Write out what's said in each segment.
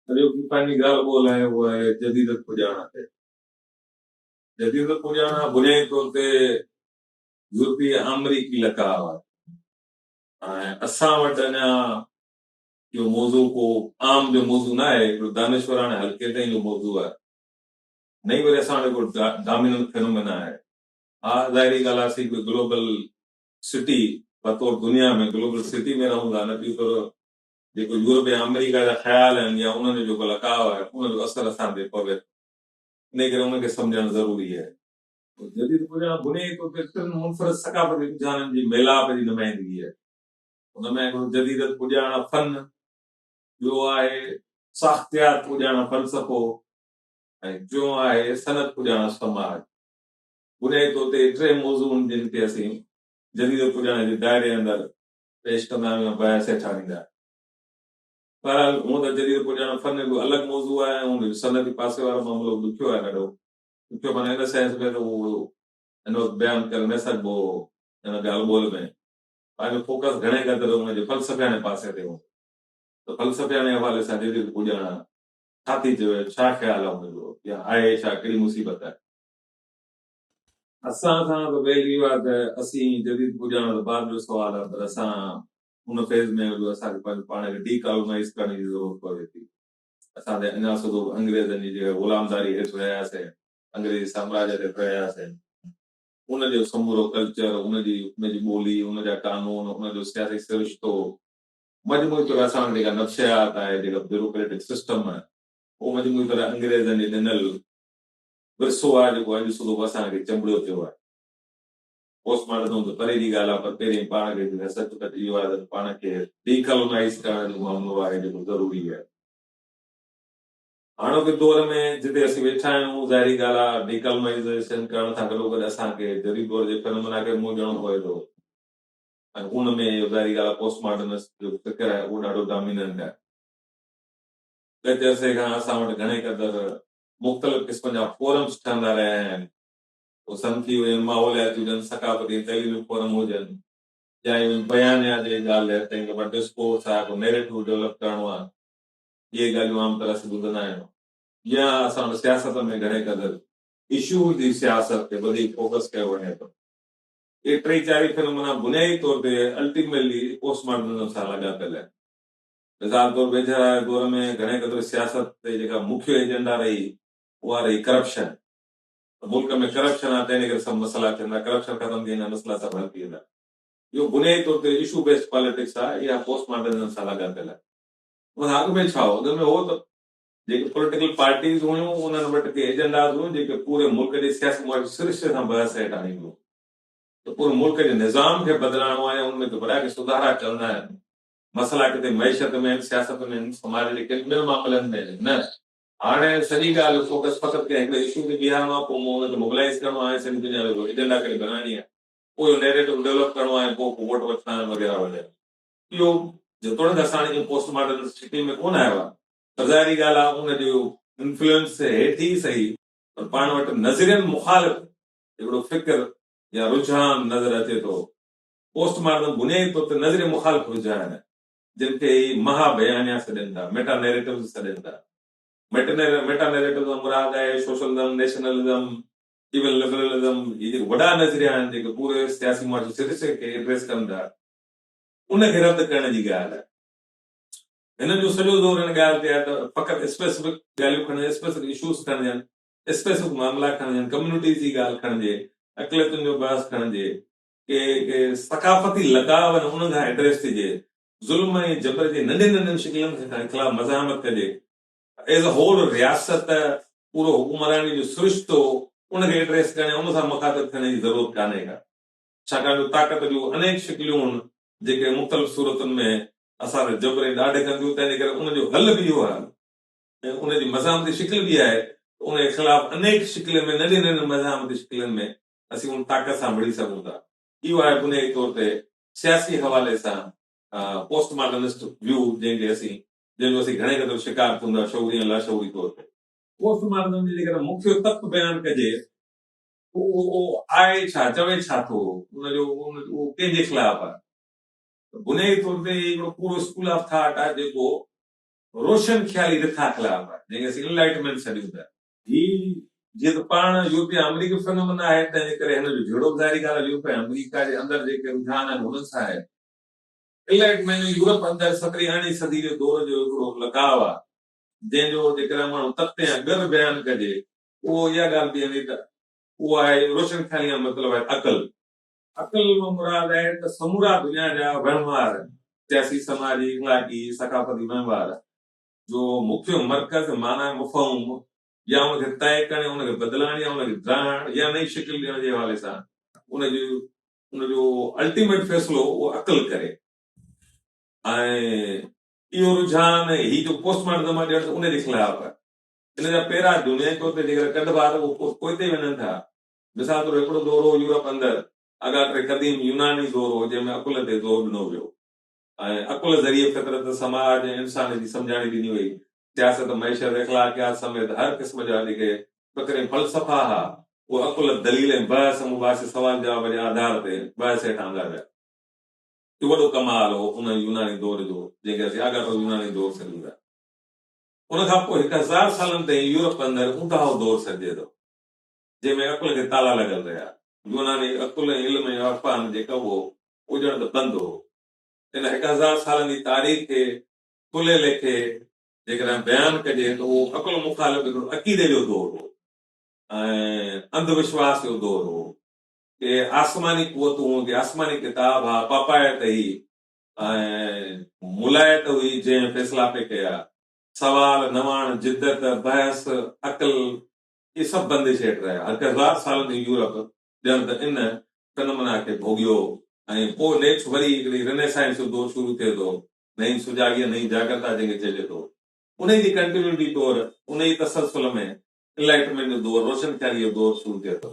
जो पंहिंजी ॻाल्हि ॿोल आहे उहा आहे जदीदत पुॼाइण ते। जदीदत पुॼाइण बुनियादी तौर ते यूरोपी अमरीकी लकाव आहे। ऐं असां वटि अञा इहो मौज़ू को आम जो मौज़ू न आहे, हिकिड़ो दानिश्वराणे हल्के ताईं जो मौज़ू आहे। नहीं वरी असां वटि हिकिड़ो डोमिनेंट फेनोमेना आहे। हा, ज़ाहिरी ॻाल्हि आहे, असीं ग्लोबल सिटी बतौर दुनिया में ग्लोबल सिटी में रहूं था, न ॿी तौर जेको यूरोप या अमेरिका जा ख़्याल आहिनि या उन्हनि जो जेको लकाव आहे उनजो असरु असां ते पवे, इन करे उनखे सम्झणु ज़रूरी आहे। जदीद पुॼाइण बुनियादी तौर ते टिनि मुनफ़रिद सक़ाफ़ती रुझाननि जी मेलाप जी नुमाइंदगी आहे। उन में हिकिड़ो जदीदत पुॼाइण फन, ॿियो आहे साख़्तियात पुॼाइण फ़लसफ़ो, ऐं टियों आहे सनत पुॼाइण समाज। बुनियादी तौर ते टे मौज़ू आहिनि जिन खे असीं जदीदत पुॼाइण जे दायरे अंदरि पेश कंदा आहियूं ऐं बहस ठाहींदा। बहरहाल हूअं त जदीद पुॼाइण फन हिकु अलॻि मौज़ू आहे ऐं सनती पासे वारो मामिलो ॾुखियो आहे, ॾाढो ॾुखियो माना इन सेंस में त उहो हिन वक़्तु बयानु करे न सघिबो हिन ॻाल्हि ॿोल में। पंहिंजो फोकस घणे क़दुरु हुनजे फ़लसफ़ियाने पासे ते हो, त फ़लसफ़ियाने हवाले सां जदीद पुॼाइण छा थी चवे, छा ख़्यालु आहे हुनजो, या आहे छा, कहिड़ी मुसीबत आहे। असां सां त पहिरीं इहो आहे त असीं जदीद पुॼाइण त बाद जो सुवालु आहे, पर असां हुन फेज़ में जो असांखे पंहिंजे पाण खे डीकॉलोनाइज़ करण जी ज़रूरत पवे थी। असां त अञा सुधो अंग्रेज़नि जी जेका ग़ुलामदारी हेठि रहियासीं, अंग्रेज़ी साम्राज्य ते रहियासीं, उनजो समूरो कल्चर, उनजी ॿोली, उनजा कानून, उनजो सियासी सिरिश्तो, मजमूई तौर असां वटि जेका नफ़्सियात आहे, जेका ब्यूरोक्रेटिक सिस्टम आहे, उहो मजमूई तौर अंग्रेज़नि जे ॾिनल विरसो आहे जेको अॼु सुधो असांखे चंबड़ियो पियो आहे। पोस्टमार्टम त परे जी ॻाल्हि आहे, पर पहिरीं पाण खे सच त इहो आहे त पाण खे डीकॉलोनाइज़ करण जो मामिलो आहे जेको ज़रूरी आहे। हाणोके दौर में जिते असीं वेठा आहियूं, ज़ाहिरी ॻाल्हि आहे, डीकॉलोनाइज़ेशन करण सां गॾोगॾु असांखे जदीद दौर जे फेनोमेना खे मुंहुं ॾियणो पवे थो, ऐं उन में इहो ज़ाहिरी ॻाल्हि आहे पोस्टमार्टमिस्ट जो फ़िक्र आहे उहो ॾाढो डोमिनेंट आहे। गॾिजे अरसे खां असां वटि घणे क़दुरु मुख़्तलिफ़ क़िस्म जा फोरम्स ठहंदा रहिया आहिनि, पोइ सनफ़ी हुजनि, माहौलियाती हुजनि, सक़ाफ़ती तइलीमी फोरम हुजनि, या बयानिया जे ॻाल्हि ताईं के डिस्कोर्स आहे, को नैरेटिव डेवलप करणो आहे, इहे ॻाल्हियूं आम तरह सां ॿुधंदा आहियूं। या असां वटि सियासत में घणे क़दुरु इशू जी सियासत ते वधीक फोकस कयो वञे थो। इहे टे चारि फेनोमेना बुनियादी तौर ते अल्टीमेटली पोस्टमार्टम सां लाॻापियल आहे। मिसाल तौर वेझड़ा दौर में घणे क़दुरु सियासत ते जेका मुख्य एजेंडा रही उहा रही करप्शन। मुल्क में करप्शन आहे, तंहिं करे सभु मसइला थींदा, करप्शन ख़तमु थी वेंदा, मसइला सभु हल थी वेंदा। इहो बुनियादी तौर ते इशू बेस्ड पॉलिटिक्स आहे, इहा पोस्टमार्टम सां लाॻापियल आहे। उन अॻु में छा हो, अॻु में हो त जेके पॉलिटिकल पार्टीज़ हुयूं उन्हनि वटि के एजेंडाज़ हुयूं जेके पूरे मुल्क जे सियासी सिरिश्ते सां बहस हेठि आणींदियूं, त पूरे मुल्क जे निज़ाम खे बदिलाइणो आहे, उनमें वॾा के सुधारा करणा आहिनि। मसइला किथे मैशत में आहिनि, सियासत में आहिनि, समाज जे किन ॿिनि मामलनि में आहिनि, न हाणे सॼी ॻाल्हि फोकस फ़क़ति कंहिं हिकिड़े इशू खे बीहारणो आहे, पोइ मूं हुनखे मोबिलाइज़ करणो आहे, सॼी दुनिया जो एजेंडा करे बनाइणी आहे, पोइ नैरेटिव डेवलप करणो आहे, पोइ वोट वठणा आहिनि वग़ैरह वग़ैरह। इहो जेतोणीकि असां पोस्टमार्टम स्थिति में कोन आयो आहे, त ज़ाहिरी ॻाल्हि आहे उनजो इंफ्लुएंस हेठि ई सही, पर पाण वटि नज़रियनि मुख़ालिफ़ हिकिड़ो फ़िक्र या रुझान नज़र अचे थो। पोस्टमार्टम बुनियादी तौर ते नज़रिए मुख़ालिफ़ रुझान आहे, जिन खे महा बयानिया सॾनि था, मेटा नैरेटिव सॾनि था। मेटा नैरेटिव मुराद आहे सोशलिज्म, नेशनलिज्म, इवन लिबरलिज्म, इहे जेके वॾा नज़रिया आहिनि जेके पूरे सियासी मुआशरे सिरिश्ते खे एड्रेस कनि था, उनखे रद्द करण जी ॻाल्हि आहे। हिन जो सॼो ज़ोर हिन ॻाल्हि ते आहे त फ़क़ति स्पेसिफिक ॻाल्हियूं खणजनि, स्पेसिफिक इशूज़ खणजनि, स्पेसिफिक मामला खणजनि, कम्युनिटीज़ जी ॻाल्हि खणिजे, अक़लियतुनि जो बहस खणिजे, के सक़ाफ़ती लगाव आहिनि उन खां एड्रेस थिजे, ज़ुल्म ऐं जबर जे नंढियुनि नंढियुनि शिकिलनि जे ख़िलाफ़ मज़ामत कजे, एज़ अ होल रियासत पूरो हुकुमरानी जो सिरिश्तो उनखे एड्रेस करण, उन सां मुख़ातिब थियण जी ज़रूरत कान्हे का। छाकाणि जो ताक़त जूं अनेक शिकिलियूं आहिनि जेके मुख़्तलिफ़ सूरतुनि में असां ते जबरे ॾाढे कंदियूं, तंहिंजे करे उनजो हल बि इहो आहे ऐं उनजी मज़ामती शिकिल बि आहे। उनजे ख़िलाफ़ अनेक शिकिलनि में, नंढी नंढी मज़ामती शिकिलनि में असीं उन ताक़त सां विढ़ी सघूं था। इहो आहे बुनियादी तौर ते सियासी हवाले सां पोस्टमार्टमिस्ट व्यू जंहिंजो असीं घणे क़दुरु शिकार थींदा शऊरी ऐं लाशऊरी तौर ते। पोस्टमार्टम जे जेकर मुख्य तत्व बयानु कजे, उहो आहे छा, चवे छा थो, उहो कंहिंजे ख़िलाफ़ आहे। बुनियादी तौर ते हिकिड़ो पूरो स्कूल ऑफ थॉट आहे जेको रोशन ख्याली रिथा ख़िलाफ़ आहे जंहिंखे असीं इनलाइटमेंट सॾियूं था। ही जीअं त पाण यूरोपीय अमरीकी फिनोमेना आहे तंहिंजे करे हिन जो जहिड़ो बि ज़ाहिरी ॻाल्हि आहे यूरोप ऐं अमरीका जे अंदरि जेके रुझान आहिनि हुननि सां आहे। इनलाइटमेंट यूरोप अंदरि 17वीं 18वीं सदी जे दौर जो हिकिड़ो लगाव आहे जंहिंजो जेकॾहिं माण्हू तख़्त या ॻर बयानु कजे उहो इहा ॻाल्हि बि वेंदी त उहो आहे रोशन ख्याली जो मतिलबु आहे अक़ल। अक़ल में मुराद आहे त समूरा दुनिया जा वहिंवार सियासी समाजी इख़लाक़ी सक़ाफ़ती वहिंवार जो मुख्य मर्कज़ माना मुफ़हूम या उनखे तय करणु उनखे बदिलणु या उनखे ॼाणणु या नई शिकिल ॾियण जे हवाले सां उनजो अल्टीमेट फ़ैसिलो उहो अक़ल करे। ऐं इहो रुझान ही जो पोस्टमार्टम आहे ॼण उनजे ख़िलाफ़ आहे। इन जा पहिरां दुनियाई तौर ते जेकर कढिबा त उहो पोइ ते वञनि था। मिसाल तौरु हिकिड़ो दौर हो यूरोप अंदरि अगाटे क़दीम यूनानी दौर हो जंहिंमें अकुल ते ज़ोर ॾिनो वियो ऐं अकुल ज़रिए फितरत समाज ऐं इंसान जी सम्झाणी ॾिनी वई। सियासत मैशत इख़लाक़ियात समेत हर क़िस्म जा जेके फ़िक्र फ़लसफ़ा हुआ उहे अकुल दलील ऐं बहस मुबाहिस सवाल जवाब जे आधार ते बहस हेठां हूंदा पिया। इहो वॾो कमाल हो उन यूनानी दौर जो जंहिंखे असीं आगाटो यूनानी दौर सॾियूं था। उन खां पोइ 1000 सालनि ताईं यूरोप अंदरि ऊंदाहो दौर सॾिजे थो जंहिंमें अकुल खे ताला लॻल रहिया। यूनानी अकुल ऐं इल्म ऐं अफ़ान जेका हो उहो ॼण त बंदि हो। इन 1000 सालनि जी तारीख़ खे खुले लेखे जेकॾहिं बयानु कजे त उहो अकुल मुखालिफ़ हिकिड़ो अक़ीदे जो दौर हो ऐं अंधविश्वास जो दौर हो के आसमानी क़ुवतूं के आसमानी किताब हा पापायत ही ऐं मुलायत हुई जंहिं फ़ैसिला पे कया सवाल नवाण जिद्दत बहस अक़ल इहे सभु बंदिश हेठि रहिया। 1000 सालनि जी यूरोप ॼण त इन फिनोमेना खे भोॻियो ऐं पोइ नेक्स्ट वरी हिकिड़ी रेनेसांस जो दौर शुरू थिए थो। नई सुजाॻीअ नई जागरता जंहिंखे चइजे थो उन जी कंटिन्यूटी तौरु उन जी तसलसल में इनलाइटमेंट जो दौर रोशन ख्याली जो दौर शुरू थिए थो।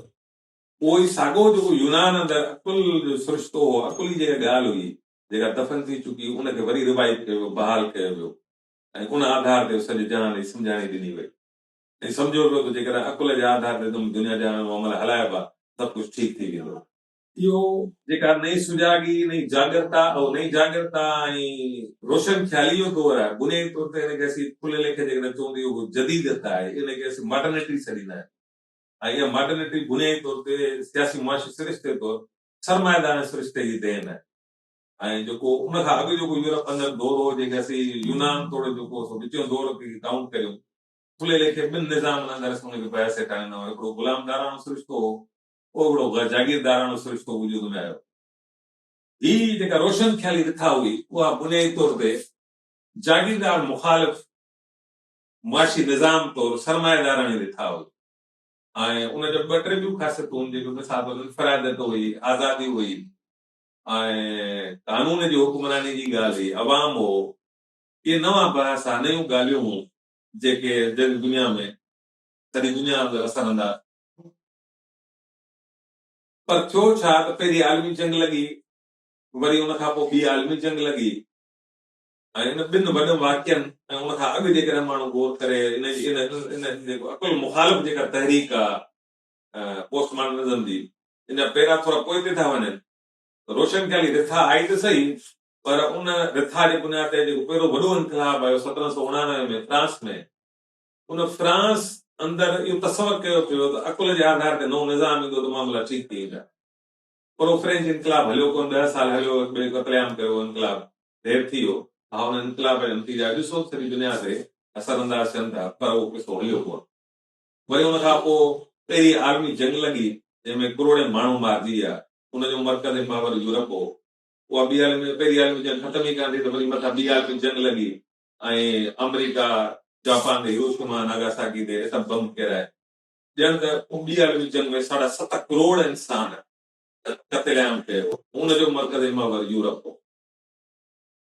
उहो ई साॻियो जेको यूनान अंदरि अकुल जो सिरिश्तो हो अकुल जी जेका ॻाल्हि हुई जेका दफ़न थी चुकी उनखे वरी रिवाइव कयो वियो बहाल कयो वियो ऐं उन आधार ते सॼी ॼाण सम्झाणी ॾिनी वई ऐं सम्झो पियो त जेकॾहिं अकुल जे आधार ते तुम दुनिया जा अमल हलाइबा सभु कुझु ठीकु थी वेंदो। इहो जेका नई सुजाॻी नई जागरता ऐं रोशन ख्याली जो दौर आहे बुनियादी तौर ते हिनखे असीं खुले लेखे जेकॾहिं चवंदी उहो जदीदत आहे इनखे असीं मॉडर्निटी सॾींदा आहियूं ऐं इहा मॉडर्निटी बुनियादी तौर ते सियासी मुआशी सिरिश्ते तौरु सरमाएदार सिरिश्ते जी देन आहे। ऐं जेको उन खां अॻु जेको यूरोप अंदरि दौर हो जंहिंखे असीं यूनान तौरु जेको विचो दौर खे काउंट करियूं खुले लेखे ॿिनि निज़ाम अंदरि असीं हुनखे बहस हेठां ईंदा आहियूं। हिकिड़ो ग़ुलामदारानो सिरिश्तो हो हिकिड़ो जागीरदारानो सिरिश्तो वजूद में आयो। ही जेका रोशन ख्याली रिथा हुई उहा बुनियादी तौर ते जागीरदार मुखालिफ़ मुआशी निज़ाम तौरु सरमाएदाराणी रिथा हुई ऐं उनजो ॿ टे ॿियूं ख़ासियतूं जेको मिसाल तौरु इन्फरादियत हुई आज़ादी हुई ऐं कानून जी हुकुमरानी जी ॻाल्हि हुई अवाम हो। इहे नवां बहस आहे नयूं ॻाल्हियूं हुयूं जेके दुनिया में सॼी दुनिया में असर अंदाज़। पर थियो छा त पहिरीं आलमी जंग लॻी वरी उन खां पोइ ॿी आलमी जंग लॻी ऐं इन ॿिनि वॾनि वाक्यनि ऐं उन खां अॻु जेकॾहिं माण्हू गौर करे इन जेको अकुल मुखालिफ़ जेका तहरीक आहे पोस्ट मॉडर्निज़म जी इन जा पहिरां थोरा पोइ ते था वञनि। रोशन ख्याली रिथा आई त सही पर उन रिथा जे बुनियाद ते जेको पहिरियों वॾो इनकलाब आयो 1789 में फ्रांस में उन फ्रांस अंदरि इहो तसवर कयो पियो त अकुल जे आधार ते नओं निज़ाम ईंदो त मामला ठीकु थी वेंदा। पर उहो फ्रेंच इनकलाब हलियो कोन 10 साल हलियो क़त्लेआम कयो इनकलाब देरि थी वियो हा हुन इनकलाब जा नतीजा ॾिसो सॼी दुनिया ते असर अंदाज़ थियनि था पर उहो किसो हलियो कोन। वरी उन खां पोइ पहिरीं आलमी जंग लॻी जंहिंमें करोड़े माण्हू मारिजी विया उनजो मर्कज़ महवर यूरोप हो। उहा पहिरीं आलमी जंग ख़तम ई कान थी त वरी मथां ॿी आलमी जंग लॻी ऐं अमेरिका जापान ते हिरोशिमा नागासाकी ते एटम बम किराए ॼण त ॿी आलमी जंग में 7.5 करोड़ इंसान क़त्लेआम कयो उनजो मर्कज़ महवर यूरोप हो।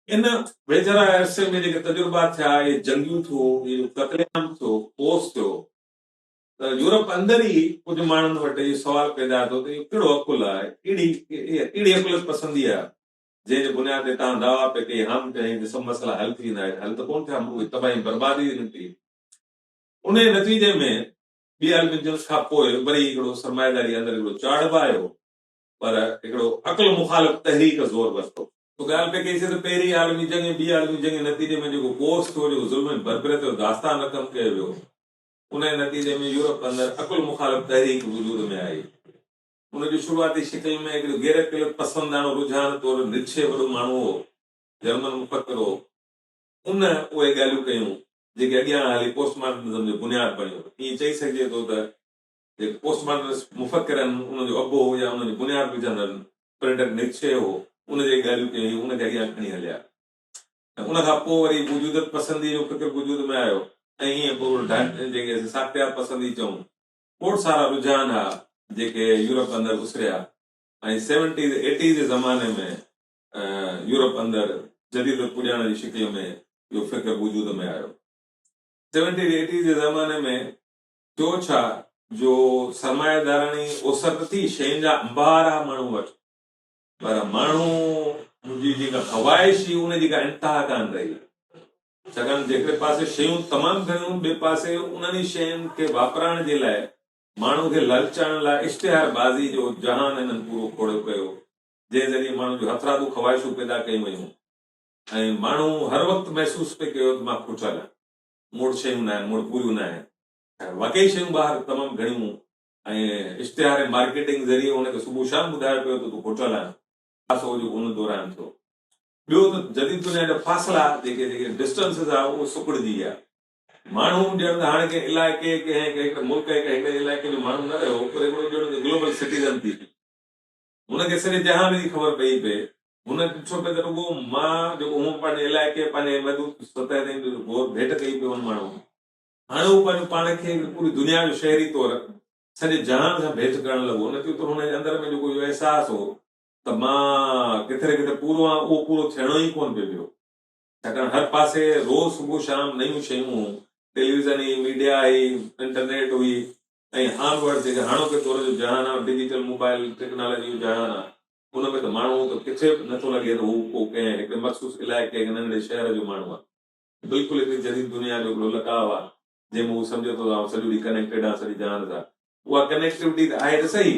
इन वेझड़ा अरसे में जेके तजुर्बा थिया इहे जंगियूं थियो इहे क़त्लेआम थियो पोस थियो त यूरोप अंदरि ई कुझु माण्हुनि वटि इहो सुवाल पैदा थियो त इहो कहिड़ो अकुल आहे अहिड़ी अकुल पसंदी आहे जंहिंजे बुनियाद ते तव्हां दावा पे कई हम कई त सभु मसइला हल थी वेंदा आहिनि हल त कोन थिया तबाही बर्बादी निकिती। उन नतीजे में ॿी आलमी जंग खां पोइ वरी हिकिड़ो सरमाएदारी अंदरि हिकिड़ो चाड़ब आयो पर हिकिड़ो अकुल मुखालिफ़ तहरीक ज़ोर वरितो तो ॻाल्हि पई कईसीं त पहिरीं आलमी जंग ऐं ॿी आलमी जंग जे नतीजे में जेको कोर्स थियो, जेको ज़ुल्म बरबरे जो दास्तान रक़म कयो वियो, उन जे नतीजे में यूरोप अंदरि अकुल मुखालिफ़ तहरीक वजूद में आई। उनजी शुरूआती शिकिल में हिकिड़ो गैर क़िलत पसंदाणो रुझान तौरु निच्छे वॾो माण्हू हो, जर्मन मुफ़क्किर हो। उन उहे ॻाल्हियूं कयूं जेके अॻियां हली पोस्टमार्टनिज़म जो बुनियादु बणियो। ईअं चई सघिजे थो त जेके पोस्टमार्टनिस्ट मुफ़क्किर आहिनि, उनजो अबो या उनजो बुनियादु विझंदड़ फ्रेडरिक नीत्शे हो, उन जे ॻाल्हियूं कयूं, उनखे अॻियां खणी हलिया। ऐं उन खां पोइ वरी वजूदत पसंदी जो फ़िक्र वजूद में आयो, ऐं ईअं पोइ जेके साख्तियात पसंदी चऊं, खोड़ सारा रुझान हुआ जेके यूरोप अंदरि उसिरिया। ऐं 70s 80s जे ज़माने में यूरोप अंदरि जदीद पुॼाइण जी शिकिल में इहो फ़िक्र वजूद में आयो। 70s 80s जे ज़माने में थियो छा जो सरमाएदाराणी ओसर थी, शयुनि जा अंबार आहे माण्हू वटि, पर माण्हू जी जेका ख़वाहिश हुई उनजी का इंतिहा कान रही। छाकाणि जेकॾहिं पासे शयूं तमामु घणियूं, ॿिए पासे उन्हनि शयुनि खे वापराइण जे लाइ माण्हू खे ललचाइण लाइ इश्तिहारबाज़ी जो जहान हिननि पूरो खोड़ियो कयो, जंहिं ज़रिए माण्हू जूं हथरादू ख़वाहिशूं पैदा कयूं वयूं। ऐं माण्हू हर वक़्तु महसूसु पियो कयो त मां खुटल आहियां, मूड़ शयूं न आहिनि, मूड़ पूरियूं न आहिनि। वाकई शयूं ॿाहिरि तमामु घणियूं, ऐं इश्तिहार ऐं मार्केटिंग ज़रिए हुनखे सुबुह शाम ॿुधायो पियो त तूं खुटल आहियां। उन दौरान थियो। ॿियो त जदीद दुनिया जा फ़ासिला जेके जेके डिस्टेंसिस आहे उहो सुकड़जी विया। माण्हू ॼण हाणे कंहिं इलाइक़े कंहिं मुल्क हिकिड़े इलाइक़े जो माण्हू न रहियो, पर हिकिड़ो ॼण ग्लोबल सिटीज़न थी, हुनखे सॼे जहान जी ख़बर पई पए। हुन ॾिठो पिए त रुॻो मां जेको हूअं पंहिंजे इलाइक़े पंहिंजे महदूद सतह ते भेट कई पियो हुन माण्हू, हाणे उहो पंहिंजो पाण खे पूरी दुनिया जो शहरी तौरु सॼे जहान सां भेट करणु लॻो। न थियो त हुनजे अंदरि में जेको इहो अहसासु हो त मां किथे किथे पूरो आहे, उहो पूरो थियणो ई कोन पियो। छाकाणि हर पासे रोज़ सुबुह शाम नयूं शयूं, टेलीविज़न हुई, मीडिया हुई, इंटरनेट हुई, ऐं ऑनवर्ड जेके हाणोके दौर जो जहान आहे, डिजिटल मोबाइल टेक्नोलॉजी जो जहान आहे, उन में त माण्हू त किथे बि नथो लॻे त हू को कंहिं हिकिड़े मख़सूस इलाइक़े नंढड़े शहर जो माण्हू आहे। बिल्कुलु हिकिड़ी जदीद दुनिया जो हिकिड़ो लकाव आहे जंहिंमें हू सम्झे थो सॼो ॾींहुं कनेक्टेड आहे सॼी जहान सां। उहा कनेक्टिविटी त आहे त सही,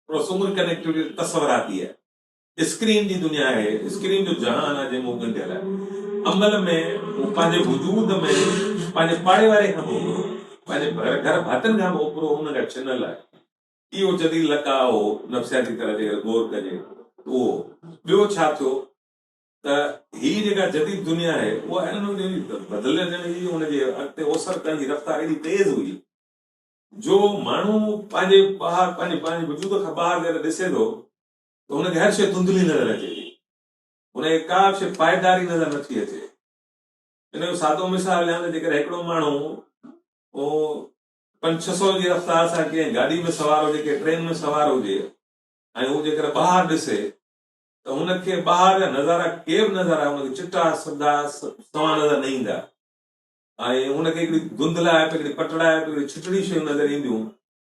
पर सुम्हण कनेक्टिविटी तस्वराती आहे। स्क्रीन जी दुनिया आहे, स्क्रीन जो जहान आहे जंहिंमें हू ॻंढियल आहे। अमल में हू पंहिंजे वजूद में पंहिंजे पाड़े वारे खां ओपिरो, पंहिंजे घर भातियुनि खां ओपिरो हुन खां छिनल आहे। इहो जदीद लकाव हो नफ़्सियाती तरह ते गौर कजे उहो। ॿियो छा थियो त हीअ जेका जदीद दुनिया आहे उहा बदिलजण जी हुनजे अॻिते ओसर करण जी रफ़्तार एॾी तेज़ हुई जो माण्हू पंहिंजे ॿाहिरि पंहिंजे वजूद खां ॿाहिरि जॾहिं ॾिसे थो त हुनखे हर शइ धुंधली नज़र अचे थी, हुनखे का बि शइ पाइदारी नज़र नथी अचे। हिन जो सादो मिसाल ॾियां त जेकॾहिं हिकिड़ो माण्हू उहो 500-600 जी रफ़्तार सां कंहिं गाॾी में सवार हुजे, कंहिं ट्रेन में सवार हुजे, ऐं हू जेकर ॿाहिरि ॾिसे त हुनखे ॿाहिरि जा नज़ारा के बि नज़ारा हुनखे चिटा सदा सवा नज़र न ईंदा, ऐं हुनखे हिकिड़ी धुंधलाइप, हिकिड़ी पटड़ाइप, हिकिड़ी छिटड़ी शयूं नज़र ईंदियूं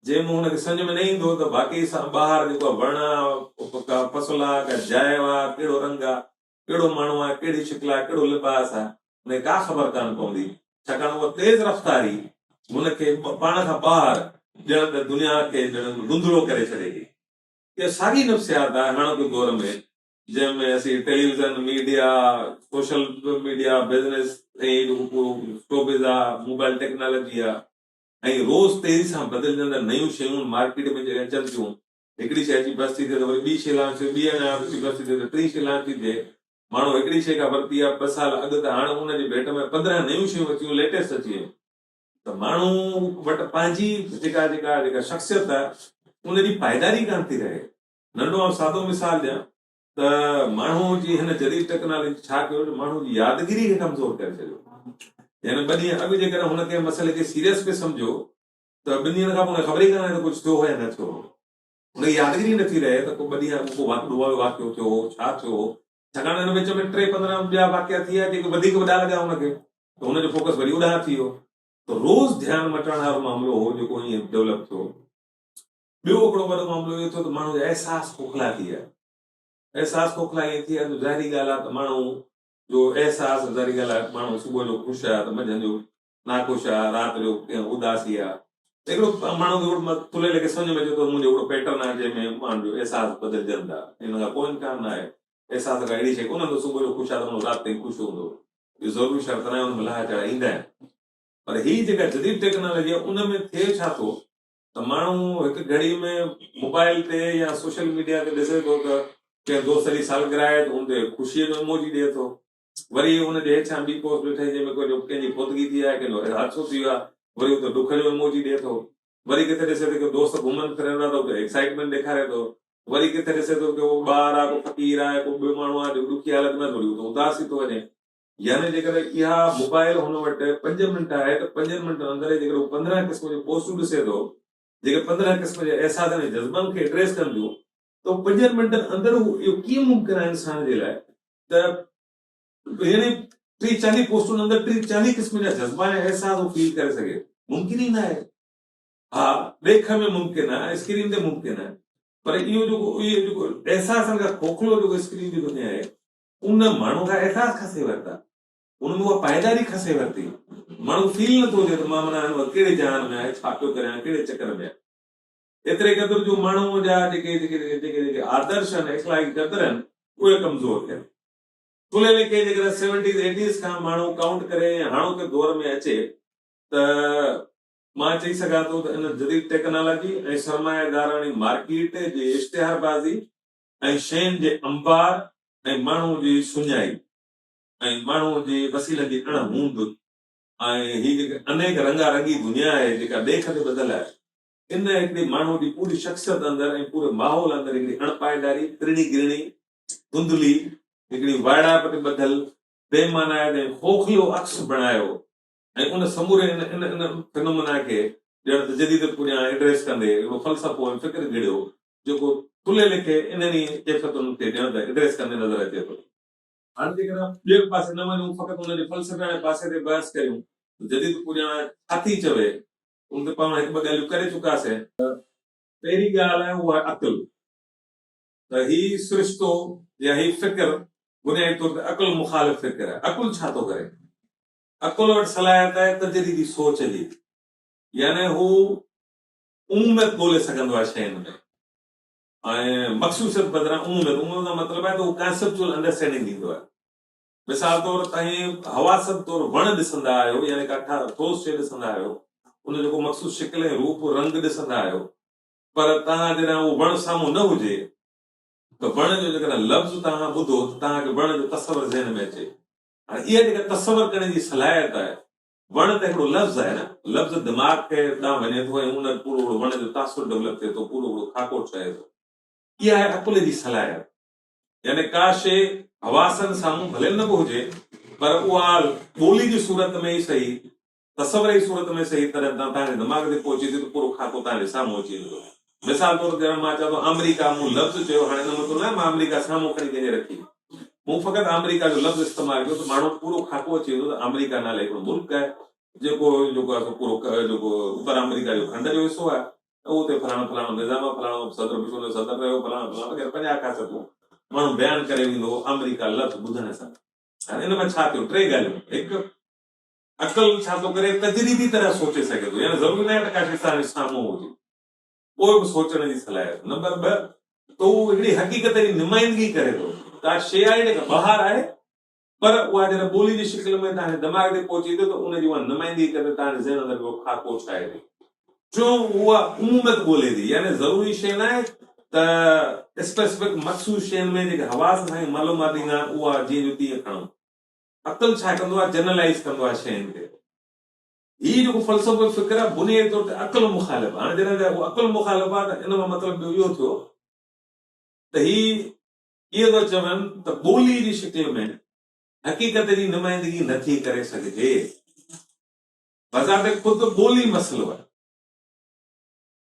जंहिंमें हुनखे सम्झ में न ईंदो त बाक़ी सां ॿाहिरि जेको वण आहे, का फसल आहे, का जाइ आहे, कहिड़ो रंग आहे, कहिड़ो माण्हू आहे, कहिड़ी शिकिल आहे, कहिड़ो लिबास आहे, हुनखे का ख़बर कान पवंदी। छाकाणि उहा तेज़ रफ़्तारी हुनखे पाण खां ॿाहिरि ॼण त दुनिया खे ॼण धुंधलो करे छॾे थी। इहा साॻी नफ़्सियात आहे हाणोके दौर में, जंहिंमें असीं television, media, social media, business ऐं शोबिज़ आहे, मोबाइल टेक्नोलॉजी आहे, ऐं रोज़ तेज़ी सां बदिलजंदड़ नयूं शयूं मार्केट में जेके अचनि थियूं। हिकिड़ी शइ जी बस्ती थिए त वरी ॿी शइ लॉन्च थिए, ॿी अञा बस्ती थिए त टीं शइ लॉन्च थी थिए। माण्हू हिकिड़ी शइ खां वरिती आहे 2 साल अॻु त हाणे हुनजी भेट में 15 नयूं शयूं अचियूं, लेटेस्ट अची वियूं। त माण्हू वटि पंहिंजी जेका जेका जेका शख़्सियत आहे उनजी पाइदारी कान थी रहे। नंढो ऐं सादो मिसाल ॾियां त माण्हू जी हिन जदीद टेक्नोलॉजी छा कयो त माण्हू जी यादगिरी खे कमज़ोर करे छॾियो। यानी 2 ॾींहं अॻु जेकर हुन कंहिं मसइले खे सीरियस पे सम्झो त 2 ॾींहंनि खां पोइ ख़बर ई कान्हे त कुझु थियो हो या न थियो हो। हुनजी यादगिरी नथी रहे त को 2 ॾींहं को वाक़ियो थियो हो, छा थियो हो। छाकाणि हिन विच में 3-15 ॿिया वाक़िया थी विया जेके वधीक वॾा लॻा हुनखे, त हुनजो फोकस वरी उॾां थी वियो। त रोज़ ध्यानु मटण वारो मामिलो हो जेको ईअं डेवलप थियो। ॿियो हिकिड़ो वॾो मामिलो इहो थियो त माण्हू जो अहसास खोखला थी विया। अहसास खोखला ईअं थी विया त ज़ाहिरी ॻाल्हि आहे त माण्हू जो अहसास, ज़ाहिरी ॻाल्हि आहे माण्हू सुबुह जो ख़ुशि आहे त मंझंदि जो नाख़ुशि आहे, राति जो कंहिं उदासी आहे। हिकिड़ो माण्हू तुले लेखे सम्झ में अचे थो मुंहिंजो हिकिड़ो पैटर्न आहे जंहिंमें माण्हू जो अहसास बदिलजनि था। हिन खां पोइ इम्कान न आहे एहसास खां अहिड़ी शइ कोन, सुबुह जो ख़ुशि आहे त राति ताईं ख़ुशि हूंदो, इहो ज़रूरी शर्त न आहे, हुन में लाह चढ़ा ईंदा आहिनि। पर हीअ जेका जदीद टेक्नोलॉजी आहे उन में थिए छा थो त माण्हू हिकु घड़ी में मोबाइल ते या सोशल मीडिया ते ॾिसे थो त कंहिं दोस्त जी सालगिरह आहे त उन ते ख़ुशीअ जो इमोजी ॾिए थो, वरी हुनजे हेठां ॿी पोस्ट ॾिठई जंहिंमें कंहिंजी फोतगी थी आहे, कंहिंजो हादसो थी वियो आहे, वरी उते ॾुख जो इमोजी ॾिए थो, वरी किथे ॾिसे थो कि दोस्त घुमनि फिरनि था त उते एक्साइटमेंट ॾेखारे थो, वरी किथे ॾिसे थो कि उहो ॿार आहे, को फ़क़ीर आहे, को ॿियो माण्हू आहे जो ॾुखी हालत में थोरी उदास थी थो वञे। यानी जेकर इहा मोबाइल हुन वटि 5 मिंट आहे त 5 मिंटनि अंदरि जेकर 15 क़िस्म जूं पोस्टूं ॾिसे थो, जेके 15 क़िस्म जे एहसासनि ऐं जज़्बनि खे एड्रेस कनि थियूं, त 5 मिंटनि अंदरि इहो कीअं मुमकिन आहे इंसान जे लाइ त यानी 30-40 पोस्टुनि अंदरि 30-40 क़िस्म जा जज़्बा ऐं एहसास उहो फील करे सघे? मुमकिन ई न आहे। हा, ॾेख में मुमकिन आहे, स्क्रीन ते मुमकिन आहे, पर इहो जेको एहसासनि खां खोखलो जेको स्क्रीन जी दुनिया आहे, उन माण्हू खां एहसास खसे वरिता, उनमें उहा पाइदारी खसे वरिती। माण्हू फील नथो थिए त मां माना कहिड़े जहान में आहे, छा पियो करियां, कहिड़े चकर में आहे। एतिरे क़दुरु जो माण्हू जा जेके आदर्श आहिनि, इख़्लाक़ी क़दर आहिनि, उहे कमज़ोर थियनि। तुले लेखे जेकर 70s 80s खां माण्हू काउंट करे हाणोके दौर में अचे त मां चई सघां थो त इन जदीद टेक्नोलॉजी ऐं सरमायादाराणी मार्केट जे इश्तिहारबाज़ी ऐं शयुनि जे अंबार ऐं माण्हू जी सुञाई ऐं माण्हू जे वसीलनि जी अणहूंद ऐं हीअ जेके अनेक रंगारंगी दुनिया आहे जेका ॾेख ते ॿधल आहे, इन हिकिड़ी माण्हू जी पूरी शख़्सियत अंदरि ऐं पूरे माहौल अंदरि हिकिड़ी अणपाइदारी, त्रिणी गिरणी, धुंधली, हिकिड़ी वाइड़ा ते ॿधल बेमानायत ऐं खोखलो अक्स बणायो ऐं उन समूरे इन फिनोमिना खे ॼण त जदीद पुॼां एड्रेस कंदे हिकिड़ो फ़लसफ़ो ऐं फ़िक्र घिड़ियो जेको तुले लेखे इन्हनि कैफ़ियतुनि खे ॼण त एड्रेस कंदे नज़र अचे थो। हाणे जेकर ॿिए पासे न वञूं, फ़क़ति हुनजे फ़लसफ़े वारे पासे ते बहस कयूं, जदीद पुॼां छा थी चवे, उन ते पाण हिकु ॿ ॻाल्हियूं करे चुकासीं। पहिरीं ॻाल्हि आहे उहा अक़ुल, त हीउ सिरिश्तो या हीउ फ़िक्र बुनियादी तौर ते अक़ुल मुख़ालिफ़ फ़िक्र आहे। अक़ुल छा थो करे? अक़ुल वटि सलाहियत आहे तजरीदी सोच जी, यानी हू उम्मीद ॻोल्हे सघंदो आहे शयुनि में ऐं मख़सूसियत बदिरां उम्मीद जो मतिलबु आहे त उहो कॉन्सेप्चुअल अंडरस्टैंडिंग ॾींदो आहे। मिसाल तौर तव्हां हवासत तौर वण ॾिसंदा आहियो, यानी का ठोस शइ ॾिसंदा आहियो, उन जेको मख़सूस शिकिल ऐं रूप रंग ॾिसंदा आहियो, पर तव्हां जॾहिं उहो वण साम्हूं न हुजे त वण जो जेकॾहिं लफ़्ज़ तव्हां ॿुधो त तव्हांखे वण जो तस्वर ज़हन में अचे। हाणे इहा जेका तस्वर करण जी सलाहियत आहे, वण त हिकिड़ो लफ़्ज़ आहे न, लफ़्ज़ दिमाग़ खे ॾांहुं वञे थो ऐं उन पूरो वण जो तासुर डेवलप थिए थो, पूरो खाको ठहे थो। इहा आहे अक़ुल जी सलाहियत। यानी का शइ हवासनि साम्हूं भले न बि हुजे, पर उहा ॿोली जी सूरत में ई सही, तस्वर जी सूरत में सही तरह तव्हांजे दिमाग़ ते पहुचे थी त पूरो खाको तव्हांजे साम्हूं अची वेंदो। मिसाल तौर ते मां चवां थो अमेरिका, मूं लफ़्ज़ चयो, हाणे न मतिलबु न मां अमेरिका साम्हूं खणी कंहिंजे रखी, मूं फ़क़ति अमेरिका जो लफ़्ज़ इस्तेमालु कयो त माण्हू पूरो खाको अची वेंदो त अमेरिका नाले हिकिड़ो मुल्क आहे जेको आहे पूरो जेको उत्तर अमेरिका जो खंड जो हिसो आहे, उते फलाणो फलाणो निज़ाम, फलाणो सदर विश्व जो सदर रहियो, फलाणो फलाणो 50 ख़ासियतूं माण्हू बयानु करे वेंदो अमेरिका लफ़्ज़ ॿुधण सां। हाणे इन में छा थियो? 3 ॻाल्हियूं। हिकु, अक़ुल छा थो करे? तजरीदी तरह सोचे सघे थो, यानी ज़रूरी न आहे त का शइ तव्हांजे साम्हूं हुजे, उहो बि सोचण जी सलाहियत। नंबर 2, त उहो हिकिड़ी हक़ीक़त जी नुमाइंदगी करे थो। का शइ आहे जेका ॿाहिरि आहे, पर उहा जॾहिं ॿोली जी शिकिल में तव्हांजे दिमाग़ ते पहुचे थो त उनजी उहा नुमाइंदगी करे तव्हांजे ज़हन अंदरि खाको ठाहे थी। छो? उहा उम्मीद ॻोल्हे थी, यानी ज़रूरी शइ न आहे त स्पेसिफिक मख़सूस शयुनि में जेके हवास सां मालूमात ॾींदा आहिनि उहा जीअं जो तीअं खणो। अक़ुल छा कंदो आहे? जनरलाइज़ कंदो आहे शयुनि खे। हीउ जेको फ़लसफ़ो फ़िक्र आहे बुनियादी तौर ते अक़ुल मुख़ालिफ़। हाणे जॾहिं अक़ुल मुख़ालिफ़ आहे त इन जो मतिलबु इहो थियो त इहे थो चवनि त ॿोली जी शिकिल में हक़ीक़त जी नुमाइंदगी नथी करे सघिजे। बज़ाते ख़ुदि ॿोली मसइलो आहे।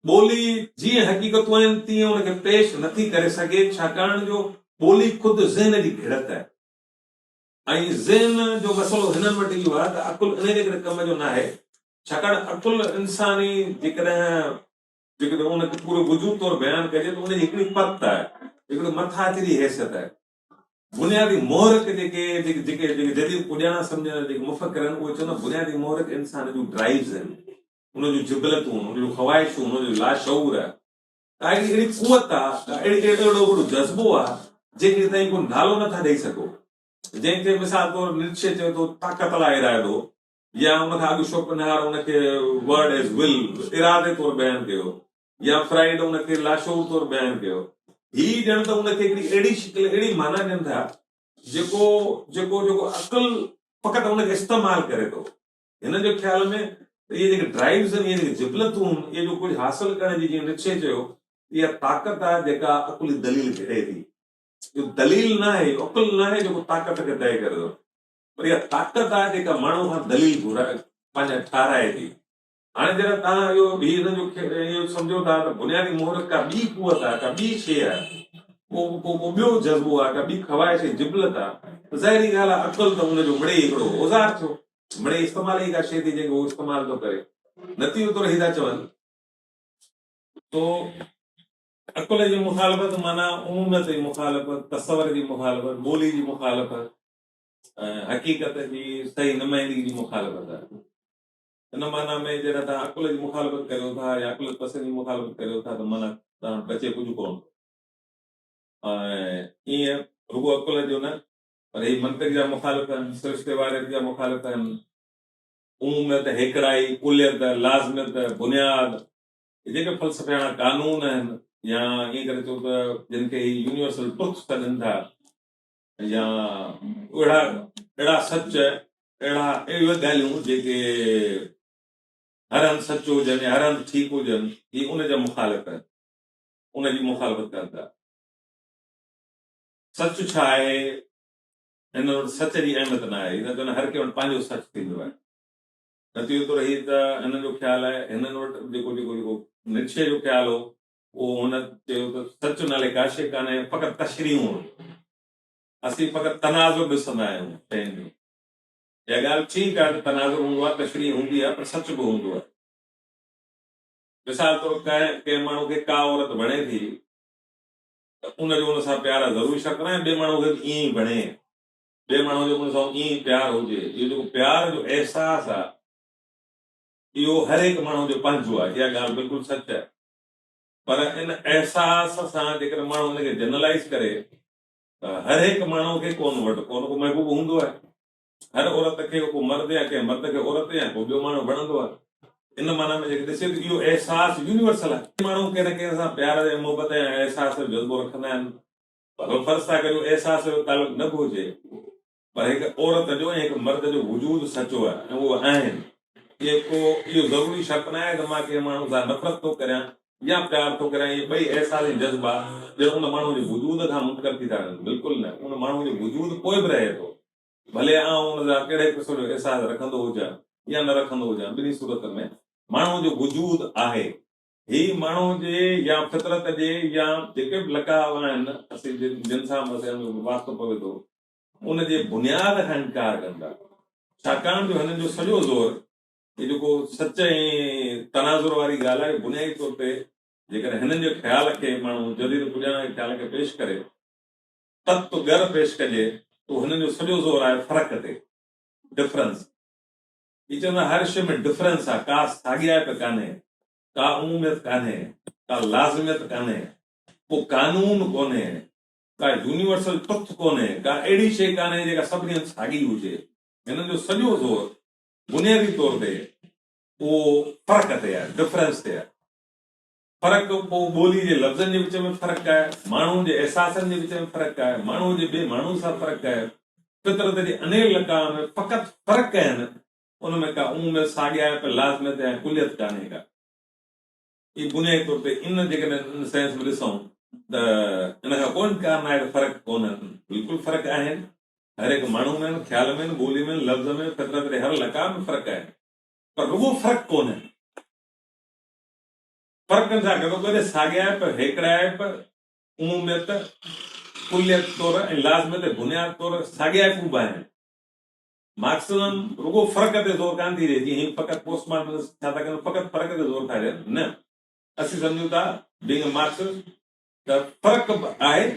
ॿोली जीअं हक़ीक़तूं आहिनि तीअं उनखे पेश नथी करे सघे, छाकाणि जो ॿोली ख़ुदि ज़हन जी घिड़त आहे ऐं ज़हन जो मसइलो हिननि वटि इहो आहे त अक़ुल इन जे करे कम जो न आहे, छाकाणि अक़ुल इंसानी जेकॾहिं उनखे पूरो वजूद तौरु बयानु कजे त उनजी हिकिड़ी पत आहे, हिकिड़ी मथाचिरी हैसियत आहे। बुनियादी मोहरक जेके जदीद पुॼाणा सम्झण जेके मुफ़क्किर आहिनि उहे चवंदा बुनियादी मोहरक इंसान जूं ड्राइव्स आहिनि, उनजूं जिबलतूं, उनजूं ख़्वाहिशूं, उनजो लाशऊर आहे। का अहिड़ी कुवत आहे, अहिड़ो जज़्बो आहे जंहिंखे ताईं को नालो नथा ॾेई सघो, जंहिंखे मिसाल तौर निश्चय चयो थो ताक़त लाइ इरादो, या उनखां अॻु शोपनहार उनखे वर्ड एज विल इरादे तौर बयानु कयो, या फ्राइड उनखे लाशोर तौर बयानु कयो। ही ॼण त उनखे हिकिड़ी अहिड़ी शिकिल अहिड़ी माना ॾियनि था जेको जेको जेको अकुल फ़क़ति उनखे इस्तेमालु करे थो। हिन जो ख़्याल में इहे जेके ड्राइव्स आहिनि, इहे जेके जिबलतूं आहिनि, इहे जो कुझु हासिल करण जी जीअं निश्चय चयो, इहा ताक़त आहे जेका अकुली दलील खे ॾिए थी। इहो दलील न आहे, अकुल न आहे जेको ताक़त खे तय करे थो, पर इहा ताक़त आहे जेका माण्हू खां दलील घुराए पंहिंजा ठाराए थी। हाणे जॾहिं तव्हां इहो सम्झो था त बुनियादी मुहरत का ॿी कुवत आहे, का ॿी शइ आहे, को ॿियो जज़्बो आहे, का ॿी ख़वाहिश जिबलत आहे, त ज़ाहिरी ॻाल्हि आहे अकुल त उनजो मिड़े हिकिड़ो औज़ार थियो, मिड़े इस्तेमाल ई का शइ थी जेको उहो इस्तेमालु थो करे। नतीजो तौर ही था चवनि तो अकुल जी मुखालफ़त माना उमूमियत जी मुखालफ़त, तसवर जी मुखालफ़त, ॿोली जी मुखालफ़त, हक़ीक़त जी सही नुमाइंदगी जी मुखालफ़त आहे। हिन माना में जॾहिं तव्हां अकुल जी मुखालफ़त करियो था या अकुल पसंदि जी मुखालफ़त करियो था त माना तव्हां बचे कुझु कोन। ईअं रुगो अकुल जो न, पर ही मंतिक जा मुखालिफ़ आहिनि, सिरिश्ते वारे जा मुखालिफ़ आहिनि, उमूमियत, हिकिड़ाई, कुलियत, लाज़मियत, बुनियाद, जेके फ़लसफ़ाना कानून आहिनि, या ईअं करे चओ त जिन खे यूनिवर्सल ट्रुथ्स था ॾियनि था, या अहिड़ा सच, अहिड़ियूं ॻाल्हियूं जेके हर हंधि सच हुजनि या हर हंधि ठीकु हुजनि, ही उनजा मुखालिफ़ आहिनि, उनजी मुखालफ़त कनि था। सच छा आहे, हिन वटि सच जी अहमियत न आहे, हिन चवनि हर कंहिं वटि पंहिंजो सच थींदो आहे। नतीजो तौर ही त हिननि जो ख़्यालु आहे, हिननि वटि जेको जेको जेको निश्चय जो ख़्यालु हो, उहो हुन चयो त सच नाले का शइ कान्हे, फ़क़ति तशरीहूं, असीं फ़क़ति तनाज़ुर ॾिसंदा आहियूं शयुनि जो। इहा ॻाल्हि ठीकु आहे त तनाज़ुर हूंदो आहे, तशरीह हूंदी आहे, पर सच बि हूंदो आहे। मिसाल तौर कंहिं माण्हू खे का औरत वणे थी त उनजो उन सां प्यार आहे, ज़रूरी शर्त न आहे ॿिए माण्हू खे ईअं ई वणे, ॿिए माण्हू जो उन सां ईअं ई प्यार हुजे। इहो जेको प्यार जो अहसासु आहे, इहो हर हिकु माण्हू जो पंहिंजो आहे, इहा ॻाल्हि बिल्कुलु सच आहे। पर इन अहसास सां जेकॾहिं माण्हू हुनखे जनरलाइज़ करे त हर हिकु माण्हू खे को महबूबु हूंदो आहे। हर औरत खे को मर्द या कंहिं मर्द खे औरत या को ॿियो माण्हू वणंदो आहे। इन माना में जेके ॾिसे त इहो अहसासु यूनिवर्सल आहे। माण्हू कंहिं न कंहिं सां प्यार ऐं मोहबत ऐं अहसास जो जज़्बो रखंदा आहिनि, पर फ़र्ज़ु था करियो अहसास जो तालुक न बि हुजे, पर हिकु औरत जो ऐं हिकु मर्द जो वजूद सचो आहे ऐं उहो आहिनि। इहो ज़रूरी शर्त न आहे त मां कंहिं माण्हू सां नफ़रत थो करियां या प्यार थो करियां, इहे ॿई अहसास ऐं जज़्बा जो उन माण्हू जे वजूद खां मुनक़र थी था वञनि, बिल्कुलु न। उन माण्हू जो वजूद पोइ बि रहे थो, भले आउं उन सां कहिड़े क़िस्म जो अहसास रखंदो हुजां या न रखंदो हुजां, ॿिन्ही सूरत में माण्हू जो वजूद आहे। ही माण्हू जे या फितरत जे या जेके बि लकाव आहिनि असीं जिन सां वास्तो पवे थो, उन जे बुनियाद खां इनकार कंदा, छाकाणि जो हिननि जो सॼो ज़ोर इहो जेको सच ऐं तनाज़ुर वारी ॻाल्हि आहे, बुनियादी तौर ते जेकॾहिं हिननि जे ख़्याल खे माण्हू जदीद पुॼाइण जे ख़्याल खे पेश करे, तत्व गर पेश कजे, तो हिननि जो सॼो ज़ोर आहे फ़र्क़ ते, डिफरेंस। ही चवंदा हर शइ में डिफरेंस आहे, का साॻियाप कान्हे, का उमूमियत कान्हे, का लाज़मियत कान्हे, को कानून कोन्हे, का यूनिवर्सल ट्रुथ कोन्हे, का अहिड़ी शइ कान्हे जेका सभिनी हंधि साॻी हुजे। हिननि जो सॼो ज़ोर बुनियादी तौर ते उहो फ़र्क़ ते आहे, डिफरेंस ते आहे। फ़र्क़ु पोइ ॿोली जे लफ़्ज़नि जे विच में फ़र्क़ु आहे, माण्हुनि जे अहसासनि जे विच में फ़र्क़ु आहे, माण्हू जे ॿिए माण्हू सां फ़र्क़ु आहे, फितरत जे अनेक लका में फ़क़ति फ़र्क़ु आहिनि, उनमें का उमूमियत, साॻियाप, लाज़मियत ऐं कुलियत कान्हे का। ई बुनियादी तौर ते इन जेकॾहिं सेंस में ॾिसूं त इन खां कोई इनकार न आहे त फ़र्क़ु कोन्हनि, बिल्कुलु फ़र्क़ु आहिनि। हर हिकु माण्हू में, ख़्याल में, ॿोली में, लफ़्ज़ में, फितरत जे हर लका में फ़र्क़ु आहे, पर रुॻो फ़र्क़ु कोन्हे। फ़र्क़नि सां गॾोगॾु साॻियाप, हिकिड़ाइप, उमूमियत, कुलियत तौर ऐं लाज़मियत बुनियाद तौर साॻियापूं बि आहिनि। मार्क्सिज़म रुॻो फ़र्क़ ते ज़ोर कान थी ॾिए, जीअं फ़क़ति पोस्टमार्टम छा था कनि, फ़क़ति फ़र्क़ ते ज़ोर था ॾियनि, न। असीं सम्झूं था बीइंग मार्क्सिस्ट त फ़र्क़ु बि आहे,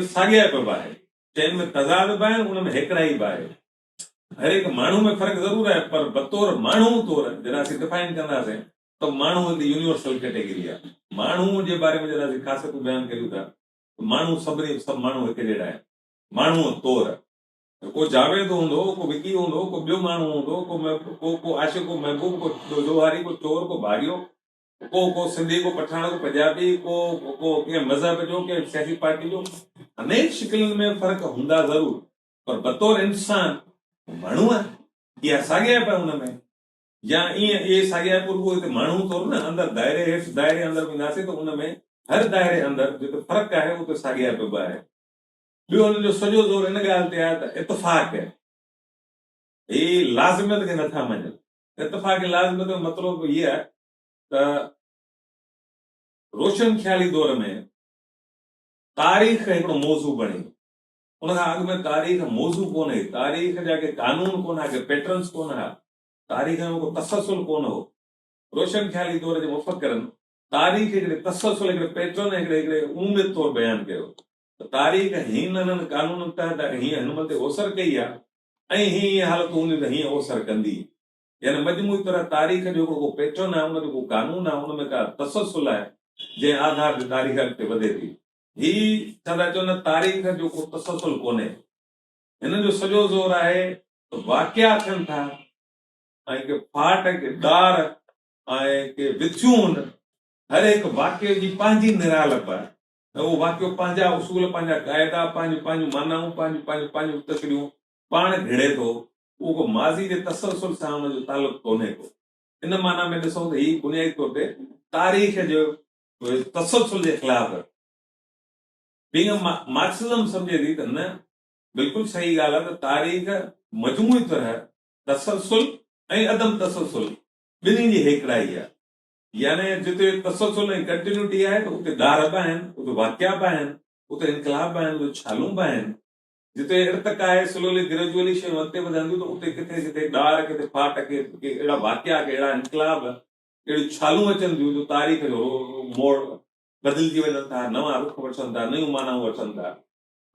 साॻियाप बि आहे, चइनि में तज़ाद बि आहिनि, उन में हिकिड़ाई बि आहे। हर हिकु माण्हू में फ़र्क़ु ज़रूरु आहे, पर बतौर माण्हू तौर जॾहिं असीं डिफाइन कंदासीं त माण्हू हिकु यूनिवर्सल कैटेगरी आहे। माण्हू जे बारे में जॾहिं असीं ख़ासियतूं बयानु करियूं था माण्हू सभु माण्हू हिकु जहिड़ा आहिनि माण्हूअ तौरु को जावेद हूंदो को विकी हूंदो को ॿियो माण्हू हूंदो को आशिक़ को महबूब को जोहारी को चोर को भाॻियो को सिंधी को पठान को पंजाबी को कंहिं मज़हब जो कंहिं सियासी पार्टी जो अनेक शिकिलनि में फ़र्क़ु हूंदा ज़रूर पर बतौर इंसान माण्हू आहे इहा साॻिया पिया हुन में या ईअं इहे साॻिया रुॻो हिते माण्हू तौरु न अंदरि दायरे हेठि दायरे अंदरि वेंदासीं त उन में हर दायरे अंदरि जेको फ़र्क़ु आहे उते साॻिया पियो आहे ॿियो हुन जो सॼो ज़ोर हिन ॻाल्हि ते आहे त इतफ़ाक़ आहे ही लाज़िमियत खे नथा मञनि इतफ़ाक़ लाज़िमियत जो मतिलबु इहो आहे त रोशन ख़्याली दौर में तारीख़ हिकिड़ो मौज़ू बणी उनखां अॻु में तारीख़ मौज़ू कोन्हे तारीख़ जा के कानून कोन के पैटर्न्स कोन हुआ तारीख़ में को तसलसल कोन हो रोशन ख़्याली दौर जे मुफ़क्किरनि तारीख़ हिकिड़े तसलसल हिकिड़े पैटर्न हिकिड़े उम्मीद तौरु बयानु कयो त तारीख़ हिननि कानून तहत हीअं हिन ते ओसर कई आहे ऐं हीअं हालत हूंदी त हीअं ओसर कंदी यानी मजमूई तरह तारीख़ जो को पैटर्न आहे उनजो को कानून आहे उन में का तसलसल आहे जंहिं आधार ते तारीख़ अॻिते वधे थी ही छा था चवनि तारीख़ जो को तसलसल कोन्हे हिन जो सॼो ज़ोर आहे त वाक़िया थियनि था ऐं के फाट के ॾार ऐं के विथियूं हर हिकु वाक़िए जी पंहिंजी निरालप आहे ऐं उहो वाक़ियो पंहिंजा उसूल पंहिंजा क़ाइदा पंहिंजूं मानाऊं पंहिंजूं तकड़ियूं पाण घिड़े थो उहो को माज़ी जे तसलसल सां हुनजो तालुक़ु कोन्हे को इन माना में ॾिसूं त ही बुनियादी तौर ते तारीख़ जो तसलसल जे ख़िलाफ़ मार्क्सिज़म सम्झे थी त न बिल्कुलु सही ॻाल्हि आहे त तारीख़ मजमूई तरह तसलसल ऐं अदम तसलसल ॿिन्हिनि जी हेकड़ाई आहे यानी जिते तसलसल ऐं कंटिन्यूटी आहे त उते ॾार बि आहिनि उते वाक़िया बि आहिनि उते इनकलाब बि आहिनि उते छालूं बि आहिनि जिते इर्तका आहे स्लोली ग्रेजुअली शयूं अॻिते वधंदियूं त उते किथे किथे ॾार किथे फाट के अहिड़ा वाक़िया के अहिड़ा इनकलाब अहिड़ियूं छालूं अचनि थियूं जो तारीख़ जो मोड़ बदिलजी वञनि था नवां रुख वठनि था नयूं मानाऊं वठनि था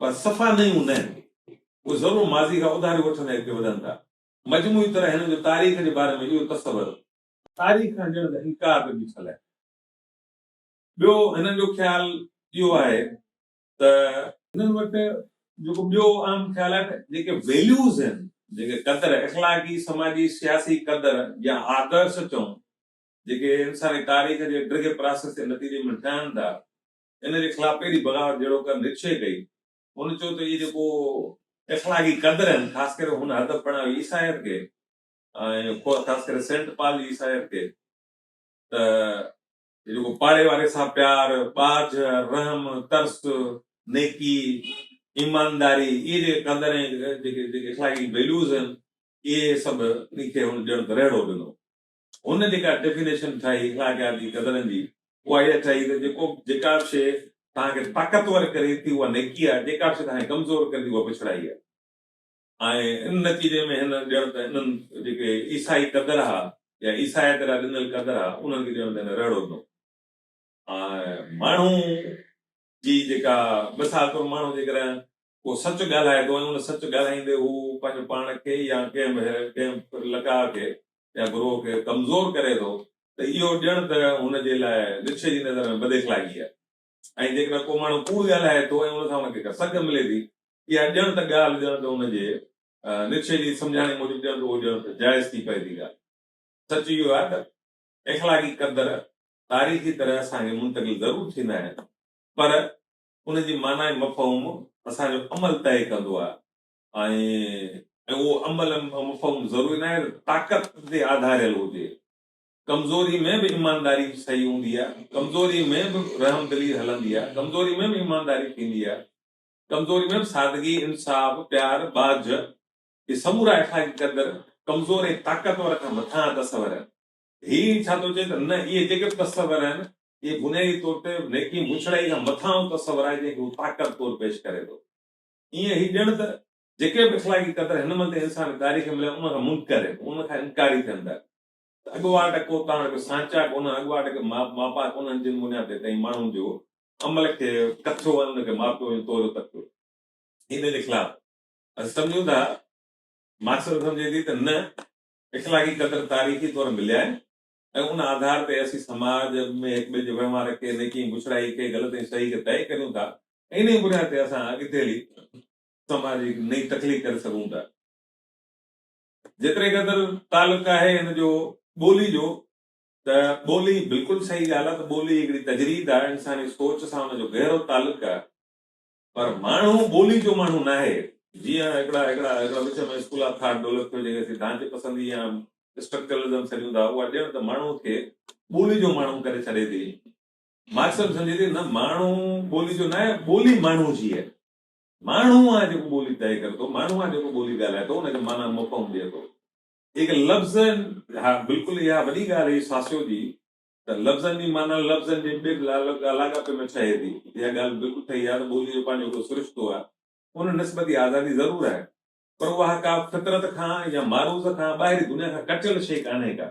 पर सफ़ा नयूं न आहिनि उहे ज़रूरु माज़ी खां उधारियूं वठंदा अॻिते वधनि था मजमूई तरह हिन जो तारीख़ जे बारे में इहो तसवर तारीख़ खां ॼण त इनकार थो ॾिठल आहे ॿियो हिननि जो ख़्यालु इहो आहे त हिननि वटि जेको ॿियो आम ख़्यालु आहे त जेके वैल्यूज़ आहिनि जेके क़दर इख़लाक़ी समाजी सियासी क़दर या आदर्श चऊं जेके इंसानी तारीख़ जे ड्रिगे प्रोसेस जे नतीजे में ठहनि था इन जे ख़िलाफ़ पहिरीं बग़ावत जहिड़ो कर निश्चय कई हुन चयो त इहे जेको इख़लाक़ी क़दर आहिनि ख़ासि करे हुन हदफ़ बणायो ईसाइत खे ऐं ख़ासि करे सेंट पॉल जी ईसाइत खे त जेको पाड़े वारे सां प्यार ॿाझ रहम तरस नेकी ईमानदारी इहे जेके क़दर जेके इख़लाक़ी वैल्यूज़ आहिनि इहे सभु इनखे हुन ॼण त रहिड़ो ॾिनो हुन जेका डेफिनेशन ठाही इख़लाक़ियाती क़दरनि जी उहा इहा ठाही त जेका बि शइ तव्हांखे ताक़तवर करे थी उहा नेकी आहे जेका बि शइ तव्हांखे कमज़ोर करे थी उहा पिछड़ाई आहे ऐं इन नतीजे में हिन ॼण त इन्हनि जेके ईसाई क़दर हा या ईसाइत लाइ ॾिनल क़दर आहे उन्हनि खे ॼण त रहिड़ो ॾिनो ऐं माण्हू जी जेका मिसाल तौरु माण्हू जेकॾहिं को सच ॻाल्हाए थो ऐं उन सच ॻाल्हाईंदे हू पंहिंजो पाण खे या कंहिं लका खे या गुरूअ खे कमज़ोर करे थो त इहो ॼण त हुनजे लाइ निश्चय जी नज़र में बदइख़लाक़ी आहे ऐं जेकॾहिं को माण्हू कूड़ ॻाल्हाए थो ऐं हुन सां हुनखे सघ मिले थी इहा ॼण त ॻाल्हि ॼण त हुनजे निश्चय जी सम्झाणे मूजिबि ॼण त उहो ॼण त जाइज़ थी पए थी ॻाल्हि सच इहो आहे त इख़लाक़ी क़दर तारीख़ी तरह असांखे मुंतक़िल ज़रूरु थींदा आहिनि पर उनजी माना ऐं मफ़हूम असांजो अमल तइ कंदो आहे ऐं उहो अमल मफ़हूम ज़रूरी न आहे ताक़त ते आधारियल हुजे कमज़ोरी में बि ईमानदारी सही हूंदी आहे कमज़ोरी में बि रहम दिली हलंदी आहे कमज़ोरी में बि ईमानदारी थींदी आहे कमज़ोरी में बि सादगी इंसाफ़ प्यार बाझ इहे समूरा इख़लाक़ी क़दर कमज़ोर ऐं ताक़तवर खां मथां तसवर आहिनि ही छा थो चए त न इहे जेके बि तसवर आहिनि इहे बुनियादी तौर ते नेकी मुछड़ाई खां मथां तसवर आहे जंहिंखे हू ताक़त तौरु पेश करे थो ईअं ही ॼण त जेके बि इख़लाक़ी क़दर हिन महिल इंसान तारीख़ मिले उन खां मुनकर उनखां इनकारी थियनि था अॻुवाट को तव्हांखे सांचा कोन अॻुवाट खे मापा कोन्हनि जिन बुनियाद ते तई माण्हुनि जो अमल खे कथियो ऐं हुनखे मापियो तौर तकियो हिन जे ख़िलाफ़ असां सम्झूं था मार्क्सिज़म सम्झे थी त न इख़लाक़ी क़दर तारीख़ी तौरु मिलिया आहिनि ऐं उन आधार ते असीं समाज में हिक ॿिए जे वहिंवार खे नेकी बुछड़ाई खे ग़लति ऐं सही खे तइ करियूं था इन ई बुनियाद ते असां अॻिते हली समाज जी नई तकलीफ़ करे सघूं था। जेतिरे क़दुरु तालुक आहे हिन जो ॿोली जो, त ॿोली बिल्कुलु सही ॻाल्हि आहे त ॿोली हिकिड़ी तजरीद आहे, इंसानी सोच सां हुनजो गहरो तालुक आहे, पर माण्हू ॿोली जो माण्हू न आहे। जीअं हिकिड़ा विच में स्कूल ऑफ थॉट डेवलप थियो जेके ढांचे पसंदी या स्ट्रक्चरलिज्म सॾियूं था, उहा ॾियण त माण्हू खे ॿोली जो माण्हू करे छॾे थी। मार्क्सम सम्झे थी न माण्हू ॿोली जो न आहे, ॿोली माण्हू जी आहे। माण्हू आहे जेको ॿोली तय करे थो, माण्हू आहे जेको ॿोली ॻाल्हाए थो, हुनखे माना मफ़हूम ॾिए थो। हिकु लफ़्ज़, हा बिल्कुलु इहा वॾी ॻाल्हि हुई सासियो जी, त लफ़्ज़नि जी माना लफ़्ज़नि जे लाॻापे में ठहे थी। इहा ॻाल्हि बिल्कुलु ठही आहे त ॿोली जो पंहिंजो हिकिड़ो सिरिश्तो आहे, उन निस्बती आज़ादी ज़रूरु आहे, पर उहा का फितरत खां या मारूज़ खां ॿाहिरी दुनिया खां कटियल शइ कान्हे का।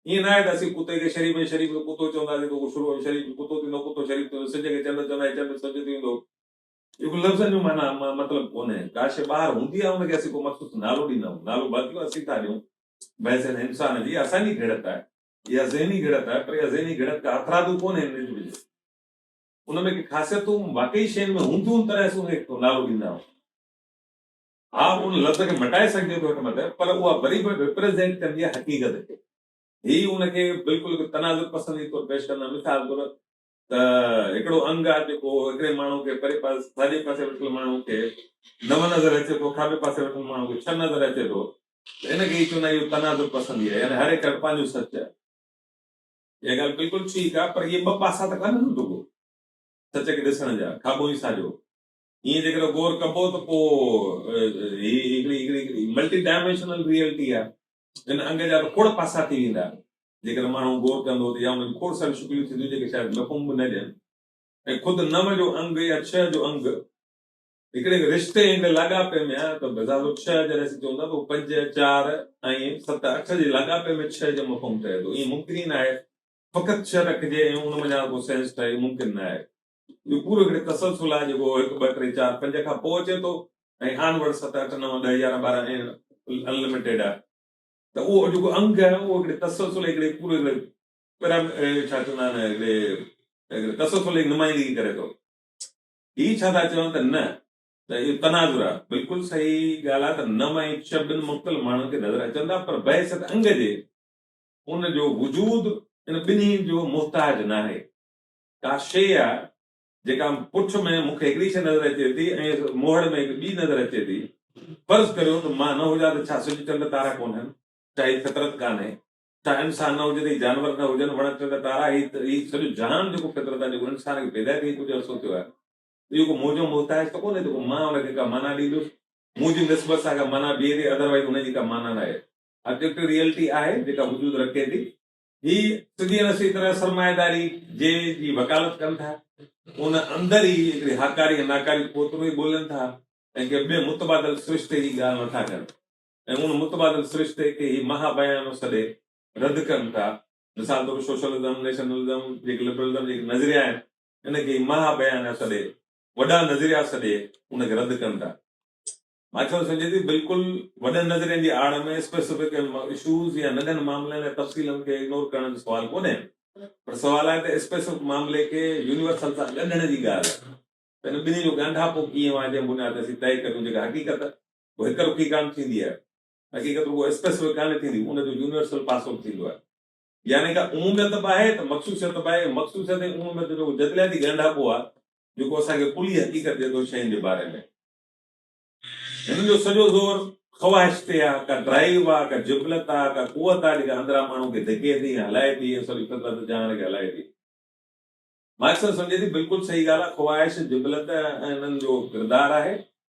ईअं न आहे त असीं कुते खे शरीफ़ ऐं शरीफ़ कुतो चवंदासीं त उहो शुरू शरीफ़ कुतो थींदो, कुतो शरीफ़ थींदो, सिज खे चंड चवंदासीं चंड सिज थींदो। इहो लफ़्ज़नि जो माना मतिलबु कोन्हे। का शइ ॿाहिरि हूंदी आहे हुनखे असीं को मख़सूस नालो ॾींदा आहियूं, नालो बदिलियो असीं था ॾियूं। बहस इंसान जी असांजी घिड़त आहे, इहा ज़हनी घिड़त आहे, पर इहा ज़हनी घिड़त का अथरादू कोन्हे। उनमें की ख़ासियतूं वाकई शयुनि में हूंदियूं तरह सां हुनखे नालो ॾींदा आहियूं। हा उन लफ़्ज़ खे मटाए सघिजे थो घटि मथे, पर उहा वरी बि रिप्रेज़ेंट कंदी आहे हक़ीक़त खे। ही उनखे बिल्कुलु तनाज़ुर पसंदी तौरु पेश कंदा। मिसाल तौरु त हिकिड़ो अंग आहे जेको हिकिड़े माण्हू खे परे पासे साॼे पासे वेठल माण्हू खे 9 नज़र अचे थो, खाॿे पासे वेठल माण्हू खे 6 नज़र अचे थो, हिनखे ई चवंदा आहियूं तनाज़ुर पसंदी आहे, यानी हर हिकु पंहिंजो सच आहे। इहा ॻाल्हि बिल्कुलु ठीकु आहे, पर इहे ॿ पासा त कान्हनि रुॻो सच खे ॾिसण जा, खाॿो ई साॼो। ईअं जेकर गौर कबो त पोइ हिकिड़ी मल्टी डायमेंशनल रियलिटी आहे। हिन अंग जा त खोड़ पासा थी वेंदा जेकर माण्हू गौर कंदो त, या उनजी खोड़ सारियूं शिकिलियूं थींदियूं जेके शायदि मफ़हूम बि न ॾियनि। ऐं ख़ुदि 9 जो अंग या 6 जो अंग हिकिड़े रिश्ते हिकिड़े लाॻापे में आहे, त बज़ार 6 जॾहिं असीं चवंदा त 5 4 ऐं 7 8 जे लाॻापे में 6 जो मफ़हूम ठहे थो। ईअं मुमकिन न आहे फ़क़ति 6 रखिजे ऐं उन में को सेंस ठहे, मुमकिन न आहे। इहो पूरो हिकिड़े तसलसुल आहे जेको 1 2 3 4 5 खां पोइ अचे थो, ऐं आनवर्ड 7 8 9 10 11 12 अनलिमिटेड आहे। त उहो जेको अंग आहे उहो हिकिड़े तसलसुल हिकिड़े पूरे छा चवंदा आहिनि हिकिड़े तसलसुल जी नुमाइंदगी करे थो। ही छा था चवनि त न, त इहो तनाज़ुर आहे। बिल्कुलु सही ॻाल्हि आहे त 9 ऐं 6 ॿिनि मुख़्तलिफ़ माण्हुनि खे नज़र अचनि था, पर बहसियत अंग जे उनजो वजूद इन ॿिन्ही जो मुहताज न आहे। का शइ आहे जेका पुठ में मूंखे हिकिड़ी शइ नज़र अचे थी ऐं मोहड़ में हिकु ॿी नज़र अचे थी। फर्ज़ करियो त मां न हुजां त छा सिज चंड तारा कोन्हनि, चाहे फितरत कान्हे, छा इंसान न हुजे त जानवर न हुजनि, वण टिण तारा, ही सॼो जहान जेको फितरत आहे, जेको इंसान खे पैदा थी कुझु अर्सो थियो आहे, इहो को मुंहिंजो मुहताज त कोन्हे जेको मां हुनखे का माना ॾींदुसि, मुंहिंजी निस्बत सां का माना ॿिए ॾे, अदरवाइज़ हुनजी का माना न आहे। ऑब्जेक्टिव रियलिटी आहे जेका वजूद रखे थी। ही सिधी नसी तरह सरमाएदारी जी वकालत कनि था, उन अंदर ई हिकिड़ी हाकारी ऐं नाकारी पोतरो ई ॻोल्हनि था, ऐं के ॿिए मुतबादल सिरिश्ते जी ॻाल्हि नथा कनि, ऐं उन मुतबादल सिरिश्ते खे ही महाबयानो सॾे रद्द कनि था। मिसाल तौरु सोशलिज़म, नेशनलिज़म, जेके लिबरलिज़म जेके नज़रिया आहिनि, इनखे महाबयाना सॾे, वॾा नज़रिया सॾे उनखे रद्द कनि था। मां चवणु सम्झे थी बिल्कुलु वॾनि नज़रियनि जी आड़ में स्पेसिफिक इशूज़ या नंढनि मामलनि ऐं तफ़सीलनि खे इग्नोर करण जो सुवाल कोन्हे, पर सुवाल आहे त स्पेसिफिक मामले खे यूनिवर्सल सां ॻंढण जी ॻाल्हि आहे। त इन ॿिन्ही जो ॻंढापो कीअं आहे जे बुनियाद ते असीं तय करियूं। जेका हक़ीक़त उहा हिक रुखी कान थींदी आहे, हक़ीक़त उहा स्पेसिफिक कान थींदी, उनजो यूनिवर्सल पासो थींदो आहे। यानी का उमूमियत बि आहे त मख़सूसियत बि आहे। मख़सूसियत ऐं उमूमियत जो जदलियाती ॻंढापो आहे जेको असांखे कुली हक़ीक़त ॾिए थो शयुनि जे बारे में। हिन जो सॼो ज़ोर ख़्वाहिश ते आहे, का ड्राइव आहे, का जिबलत आहे, का कुवत आहे जेका अंदरां माण्हू खे धिके थी, हलाए थी, ऐं सॼी फितरत जहान खे हलाए थी। मार्क्स सम्झे थी बिल्कुलु सही ॻाल्हि आहे, ख़्वाहिश, जिबलत ऐं हिननि जो किरदारु आहे,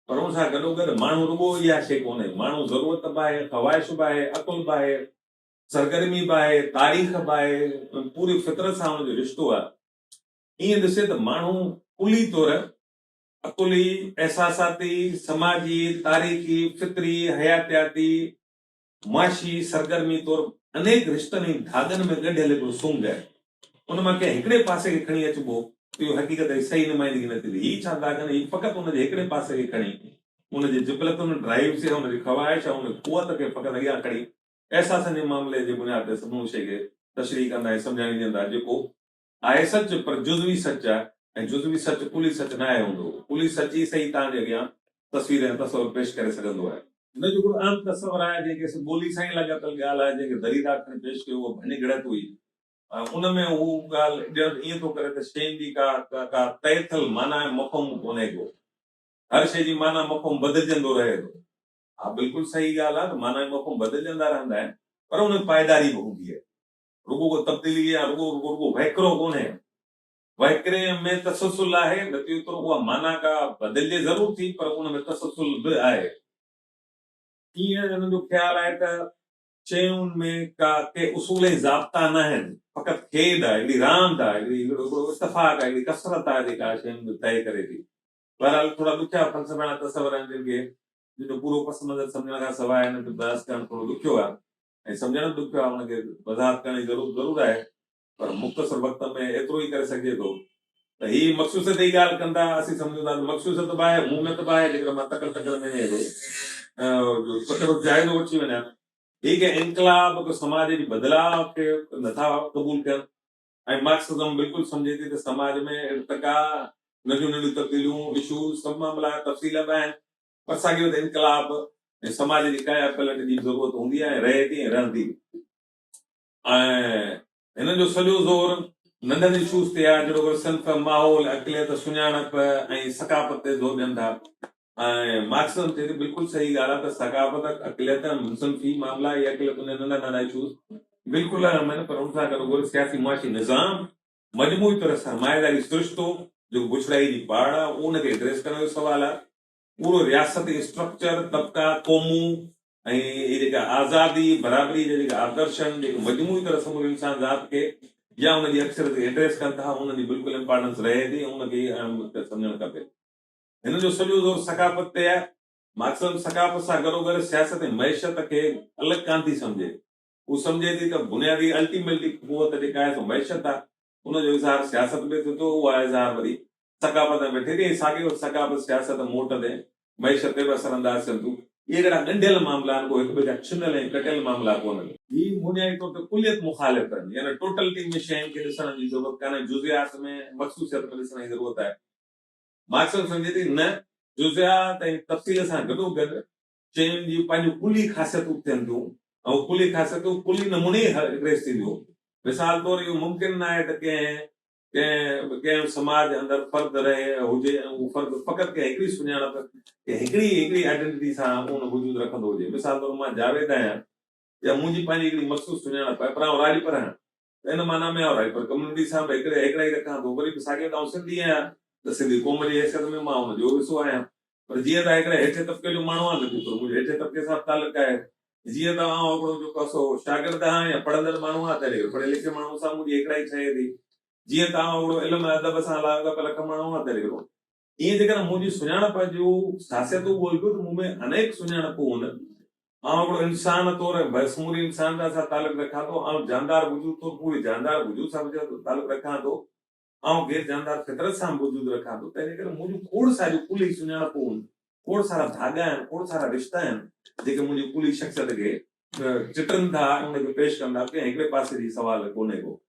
पर हुन सां गॾोगॾु माण्हू रुॻो इहा शइ कोन्हे। माण्हू ज़रूरत बि आहे, ख़्वाहिश बि आहे, अकुल बि आहे, सरगर्मी बि आहे, तारीख़ बि आहे, पूरी फितरत सां हुनजो रिश्तो आहे। ईअं ॾिसे त माण्हू कुली तौरु अकुली, एहसासाती, समाजी, तारीख़ी, फितरी, हयातियाती, मुआशी सरगर्मी तौरु अनेक रिश्तनि ऐं धागनि में ॻंढियल हिकिड़ो सूंघ आहे। उन मां कंहिं हिकिड़े पासे खे खणी अचिबो त इहो हक़ीक़त जी सही नुमाइंदगी न थींदी। ही छा था कनि, ही फ़क़ति हुनजे हिकिड़े पासे खे खणी हुनजी जिबलतुनि, ड्राइव्स, हुनजी ख़्वाहिश, हुन कुवत खे फ़क़ति अॻियां खणी एहसासनि जे मामले जे बुनियाद ते समूह शइ खे तशरीह कंदा ऐं सम्झाइण ॾींदा, जेको आहे सच पर जुज़वी सच आहे, ऐं जुज़वी सच कुली सच न आहे हूंदो। कुली सच ई सही तव्हांजे अॻियां तस्वीर ऐं तस्वर पेश करे सघंदो आहे। हिन जो हिकिड़ो आम तस्वर आहे जंहिंखे ॿोली सां ई लॻापियल ॻाल्हि आहे, जंहिंखे दरीदार खणी पेश कयो, उहो भनी गड़त हुई। उन में हू ॻाल्हि ॼण ईअं थो करे त शयुनि जी का तय थियल माना ऐं मफ़हम कोन्हे को। हर शइ जी माना मफ़हम बदिलजंदो रहे थो। हा, बिल्कुलु सही ॻाल्हि आहे त माना ऐं मफ़हम बदिलजंदा रहंदा आहिनि, पर उन में पाइदारी बि हूंदी आहे। रुॻो को तब्दीली या रुॻो वहिकिरो कोन्हे। वहिकिरे में तसलसल आहे, नतीजो तौर उहा माना का बदिलजे ज़रूर थी, पर उन में तसलसल बि आहे। ईअं हिननि जो ख़्यालु आहे त शयुनि में के उसूल ऐं ज़ाब्ता न आहिनि, फ़क़ति खेॾ आहे, हिकिड़ी रांदि आहे, हिकिड़ो इत्तफ़ाक़ आहे, हिकिड़ी कसरत आहे जेका शयुनि जो तय करे थी। बहरहाल थोरा ॾुखिया फ़लसफ़ा तस्वर आहिनि जिनजो पूरो पस मंज़र सम्झण खां सवाइ हिन खे बहस करणु थोरो ॾुखियो आहे ऐं सम्झणु बि ॾुखियो आहे। हुनखे वज़ाहत करण जी ज़रूरत आहे, पर मुख़्तसर वक़्त में एतिरो ई करे सघिजे थो त हीअ मख़सूस ते ई ॻाल्हि कंदा असीं सम्झूं था त मख़सूस त बि आहे, मूं में त बि आहे। जेकर मां तकड़ तकड़ में जाइज़ो वठी वञा, हीअ के इनकलाब को समाज जी बदिलाव खे नथा क़बूल कनि ऐं मार्क्सिज़म बिल्कुलु सम्झे थी त समाज में इर्तिका, नंढियूं नंढियूं तब्दीलियूं, इशूज़, सभु मामला तफ़सील बि आहिनि, पर साॻियो त इनकलाब ऐं समाज जी काया पलट जी ज़रूरत हूंदी आहे, रहे थी ऐं रहंदी। ऐं हिन जो सॼो ज़ोर नंढनि इशूज़ ते आहे, जहिड़ो सिंफ़, माहौल, अक़लियत, सुञाणप ऐं सकाफ़त ते ज़ोर ॾियनि था। ऐं मार्क्सिज़म चए थी बिल्कुलु सही ॻाल्हि आहे त सकाफ़त, अक़लियत, मुनसिफ़ी मामला, इहे अक़लियत नंढा नंढा इशूज़ बिल्कुलु आहिनि, पर उन सां गॾोगॾु सियासी मुआशी निज़ाम, मजमूई तरह सरमाएदारी सिरिश्तो जेको बुछड़ाई जी पाड़ आहे, उनखे एड्रेस करण जो सुवालु आहे। पूरो रियासती स्ट्रक्चर, तबका, क़ौमूं ऐं इहे जेका आज़ादी, बराबरी जा जेका आदर्श आहिनि, जेके मजमूई तरह समूरे इंसान ज़ात खे या उनजी अक्सर खे एड्रेस कनि था, उनजी बिल्कुलु इंपॉर्टेंस रहे थी, उनखे सम्झणु खपे। हिन जो सॼो ज़ोर सकाफ़त ते आहे। मार्क्सिज़म सकाफ़त सां गॾोगॾु सियासत ऐं मईशत खे अलॻि कान थी सम्झे। हू सम्झे थी त बुनियादी अल्टीमेटली क़ुवत जेका आहे सो मईशत आहे, उनजो इज़हार सियासत में थिए थो, उहा इज़हार वरी सकाफ़त में वेठे थी। साॻियो सकाफ़त सियासत मोट ते मईशत ते बि असरअंदाज़ थियनि थियूं। इहे जहिड़ा ॻंढियल मामला आहिनि, को हिक ॿिए जा छिनल ऐं कटियल मामला कोन्हनि। ही बुनियादी तौर ते कुलियत मुख़ालिफ़ आहिनि, यानी टोटलिटी में शयुनि खे ॾिसण जी ज़रूरत कान्हे, जुज़ियात में, मख़सूसियत में ॾिसण जी ज़रूरत आहे। मार्क्सिज़म सम्झे थी न, जुज़ियात ऐं तफ़सील सां गॾोगॾु शयुनि जी पंहिंजूं कुली ख़ासियतूं थियनि थियूं, ऐं कुली ख़ासियतूं कुली नमूने एड्रेस थींदियूं। मिसाल तौर इहो मुमकिन न आहे त कंहिं समाज अंदरि फ़र्द रहे हुजे ऐं उहो फ़र्द फ़क़ति कंहिं हिकिड़ी सुञाणप, हिकिड़ी आइडेंटिटी सां उन वजूद रखंदो हुजे। मिसाल तौर मां जावेद आहियां, या मुंहिंजी पंहिंजी हिकिड़ी मख़सूस सुञाणप आहे, पर आउं राजपर आहियां, त इन माना में आउं राजपर कम्यूनिटी सां बि हिकिड़ा ई रखां थो। वरी बि साॻियो त आउं सिंधी आहियां, त सिंधी क़ौम जी हैसियत में मां हुनजो हिसो आहियां। पर जीअं त हिकिड़े हेठि तबिके जो माण्हू आहे, त मुंहिंजे हेठि तबिके सां तालुक आहे। जीअं त आउं हिकिड़ो जेको सो शागिर्द आहियां या पढ़ंदड़ माण्हू आहे, त पढ़े लिखे माण्हू सां मुंहिंजी हिकिड़ा ई ठहे थी। जीअं त आउं हिकिड़ो इल्म अदब सां लाॻापियल माण्हू आहे, त ईअं जेकर मुंहिंजी सुञाणप जूं ख़ासियतूं ॻोल्हियूं त मूं में अनेक सुञाणपूं आहिनि। आउं हिकिड़ो इंसान तौरु बसमूरी इंसान सां तालुक रखां थो, ऐं जानदार वजूद तौरु पूरी जानदार वजूद सां तालुक रखां थो, ऐं गैर जानदार फितरत सां वजूद रखां थो। त इन करे मुंहिंजूं खोड़ सारियूं कुली सुञाणपूं आहिनि, खोड़ सारा धागा आहिनि, खोड़ सारा रिश्ता आहिनि, जेके मुंहिंजी कुली शख़्सियत खे चिटनि था, उनखे पेश कंदा। कंहिं हिकिड़े पासे जी सवाल कोन्हे को।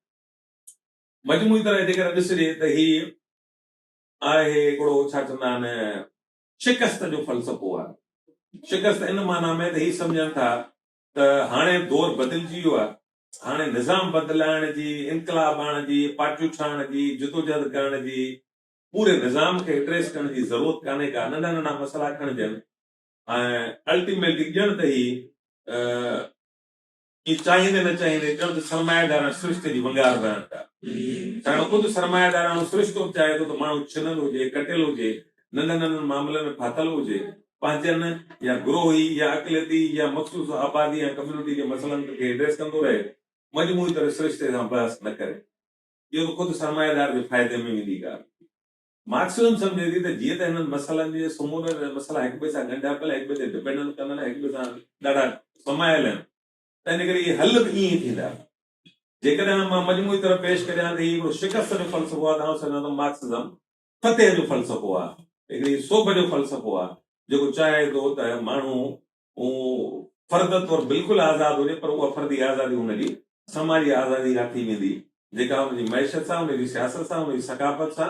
मजमूई तरह जेकर ॾिसजे त हीउ आहे हिकिड़ो छा चवंदा आहिनि, शिकस्त जो फ़लसफ़ो आहे। शिकस्त इन माना में त हीउ सम्झनि था त हाणे दौर बदिलजी वियो आहे, हाणे निज़ाम बदिलाइण जी, इनकलाब आणण जी, पार्टियूं ठाहिण जी, जदोजहद करण जी, पूरे निज़ाम खे एड्रेस करण जी ज़रूरत कान्हे का। नंढा नंढा मसइला खणजनि ऐं अल्टीमेटली ॼण त ही चाहींदे न चाहींदे ॼण त सरमाएदार सिरिश्ते जी वंगार रहनि था। छाकाणि ख़ुदि सरमाएदार सिरिश्तो चाहे थो त माण्हू छिनल हुजे, कटियल हुजे, नंढनि नंढनि मामलनि में फाथल हुजे, पंहिंजनि या गुरोही या अक़लियती या मख़सूस आबादी या कम्यूनिटी जे मसइलनि खे एड्रेस कंदो रहे, मजमूई तरह सिरिश्ते सां बहस न करे। इहो त ख़ुदि सरमाएदार जे फ़ाइदे में वेंदी ॻाल्हि। मार्क्सिज़म सम्झे थी त जीअं त हिननि मसइलनि जे समूरे मसइला हिक ॿिए सां ॻंढियापियल, हिक ॿिए ते डिपेंडेंट कंदा आहिनि, हिक ॿिए सां ॾाढा समायल आहिनि, त इन करे इहे हल बि ईअं थींदा। जेकॾहिं मां मजमूई तरह पेश करियां त हिकिड़ो शिकस्त जो फ़लसफ़ो आहे, तव्हां सम्झंदो मार्क्सिज़म फतेह जो फ़लसफ़ो आहे, हिकिड़ी सोभ जो फ़लसफ़ो आहे, जेको चाहे थो त माण्हू फ़र्द तौरु बिल्कुलु आज़ादु हुजे, पर उहा फ़र्दी आज़ादी हुनजी समाजी आज़ादी खां थी वेंदी, जेका हुनजी मैशत सां, हुनजी सियासत सां, हुनजी सकाफ़त सां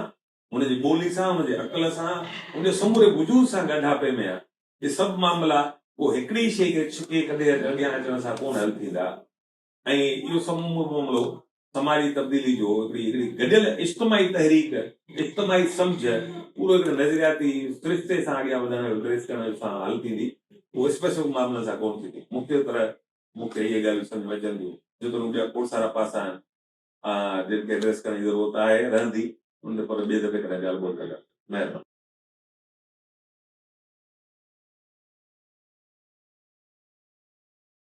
हुनजी ॿोली सां, हुनजे अकल सां, हुनजे समूरे वजूद सां ॻंढापे में आहे। इहे सभु मामला उहो हिकिड़ी शइ खे छिके कॾहिं अॻियां अचण सां कोन हल थींदा। ऐं इहो समूरो मामिलो समाजी तब्दीली जो हिकिड़ी गॾियल इज्तमाही तहरीक, इज्तमाही सम्झ, पूरो हिकिड़े नज़रियाती सिरिश्ते सां अॻियां वधण जो ट्रेस करण सां हल थींदी। उहो स्पेसिफिक मामलनि सां कोन थींदी। मूंखे तरह मूंखे इहे ॻाल्हियूं सम्झ में अचनि थियूं। जेतिरो ॿिया खोड़ सारा पासा आहिनि जिनखे एड्रेस करण जी ज़रूरत आहे रहंदी, उन पर ॿिए दफ़े कॾहिं ॻाल्हि ॿोल कंदा। महिरबानी।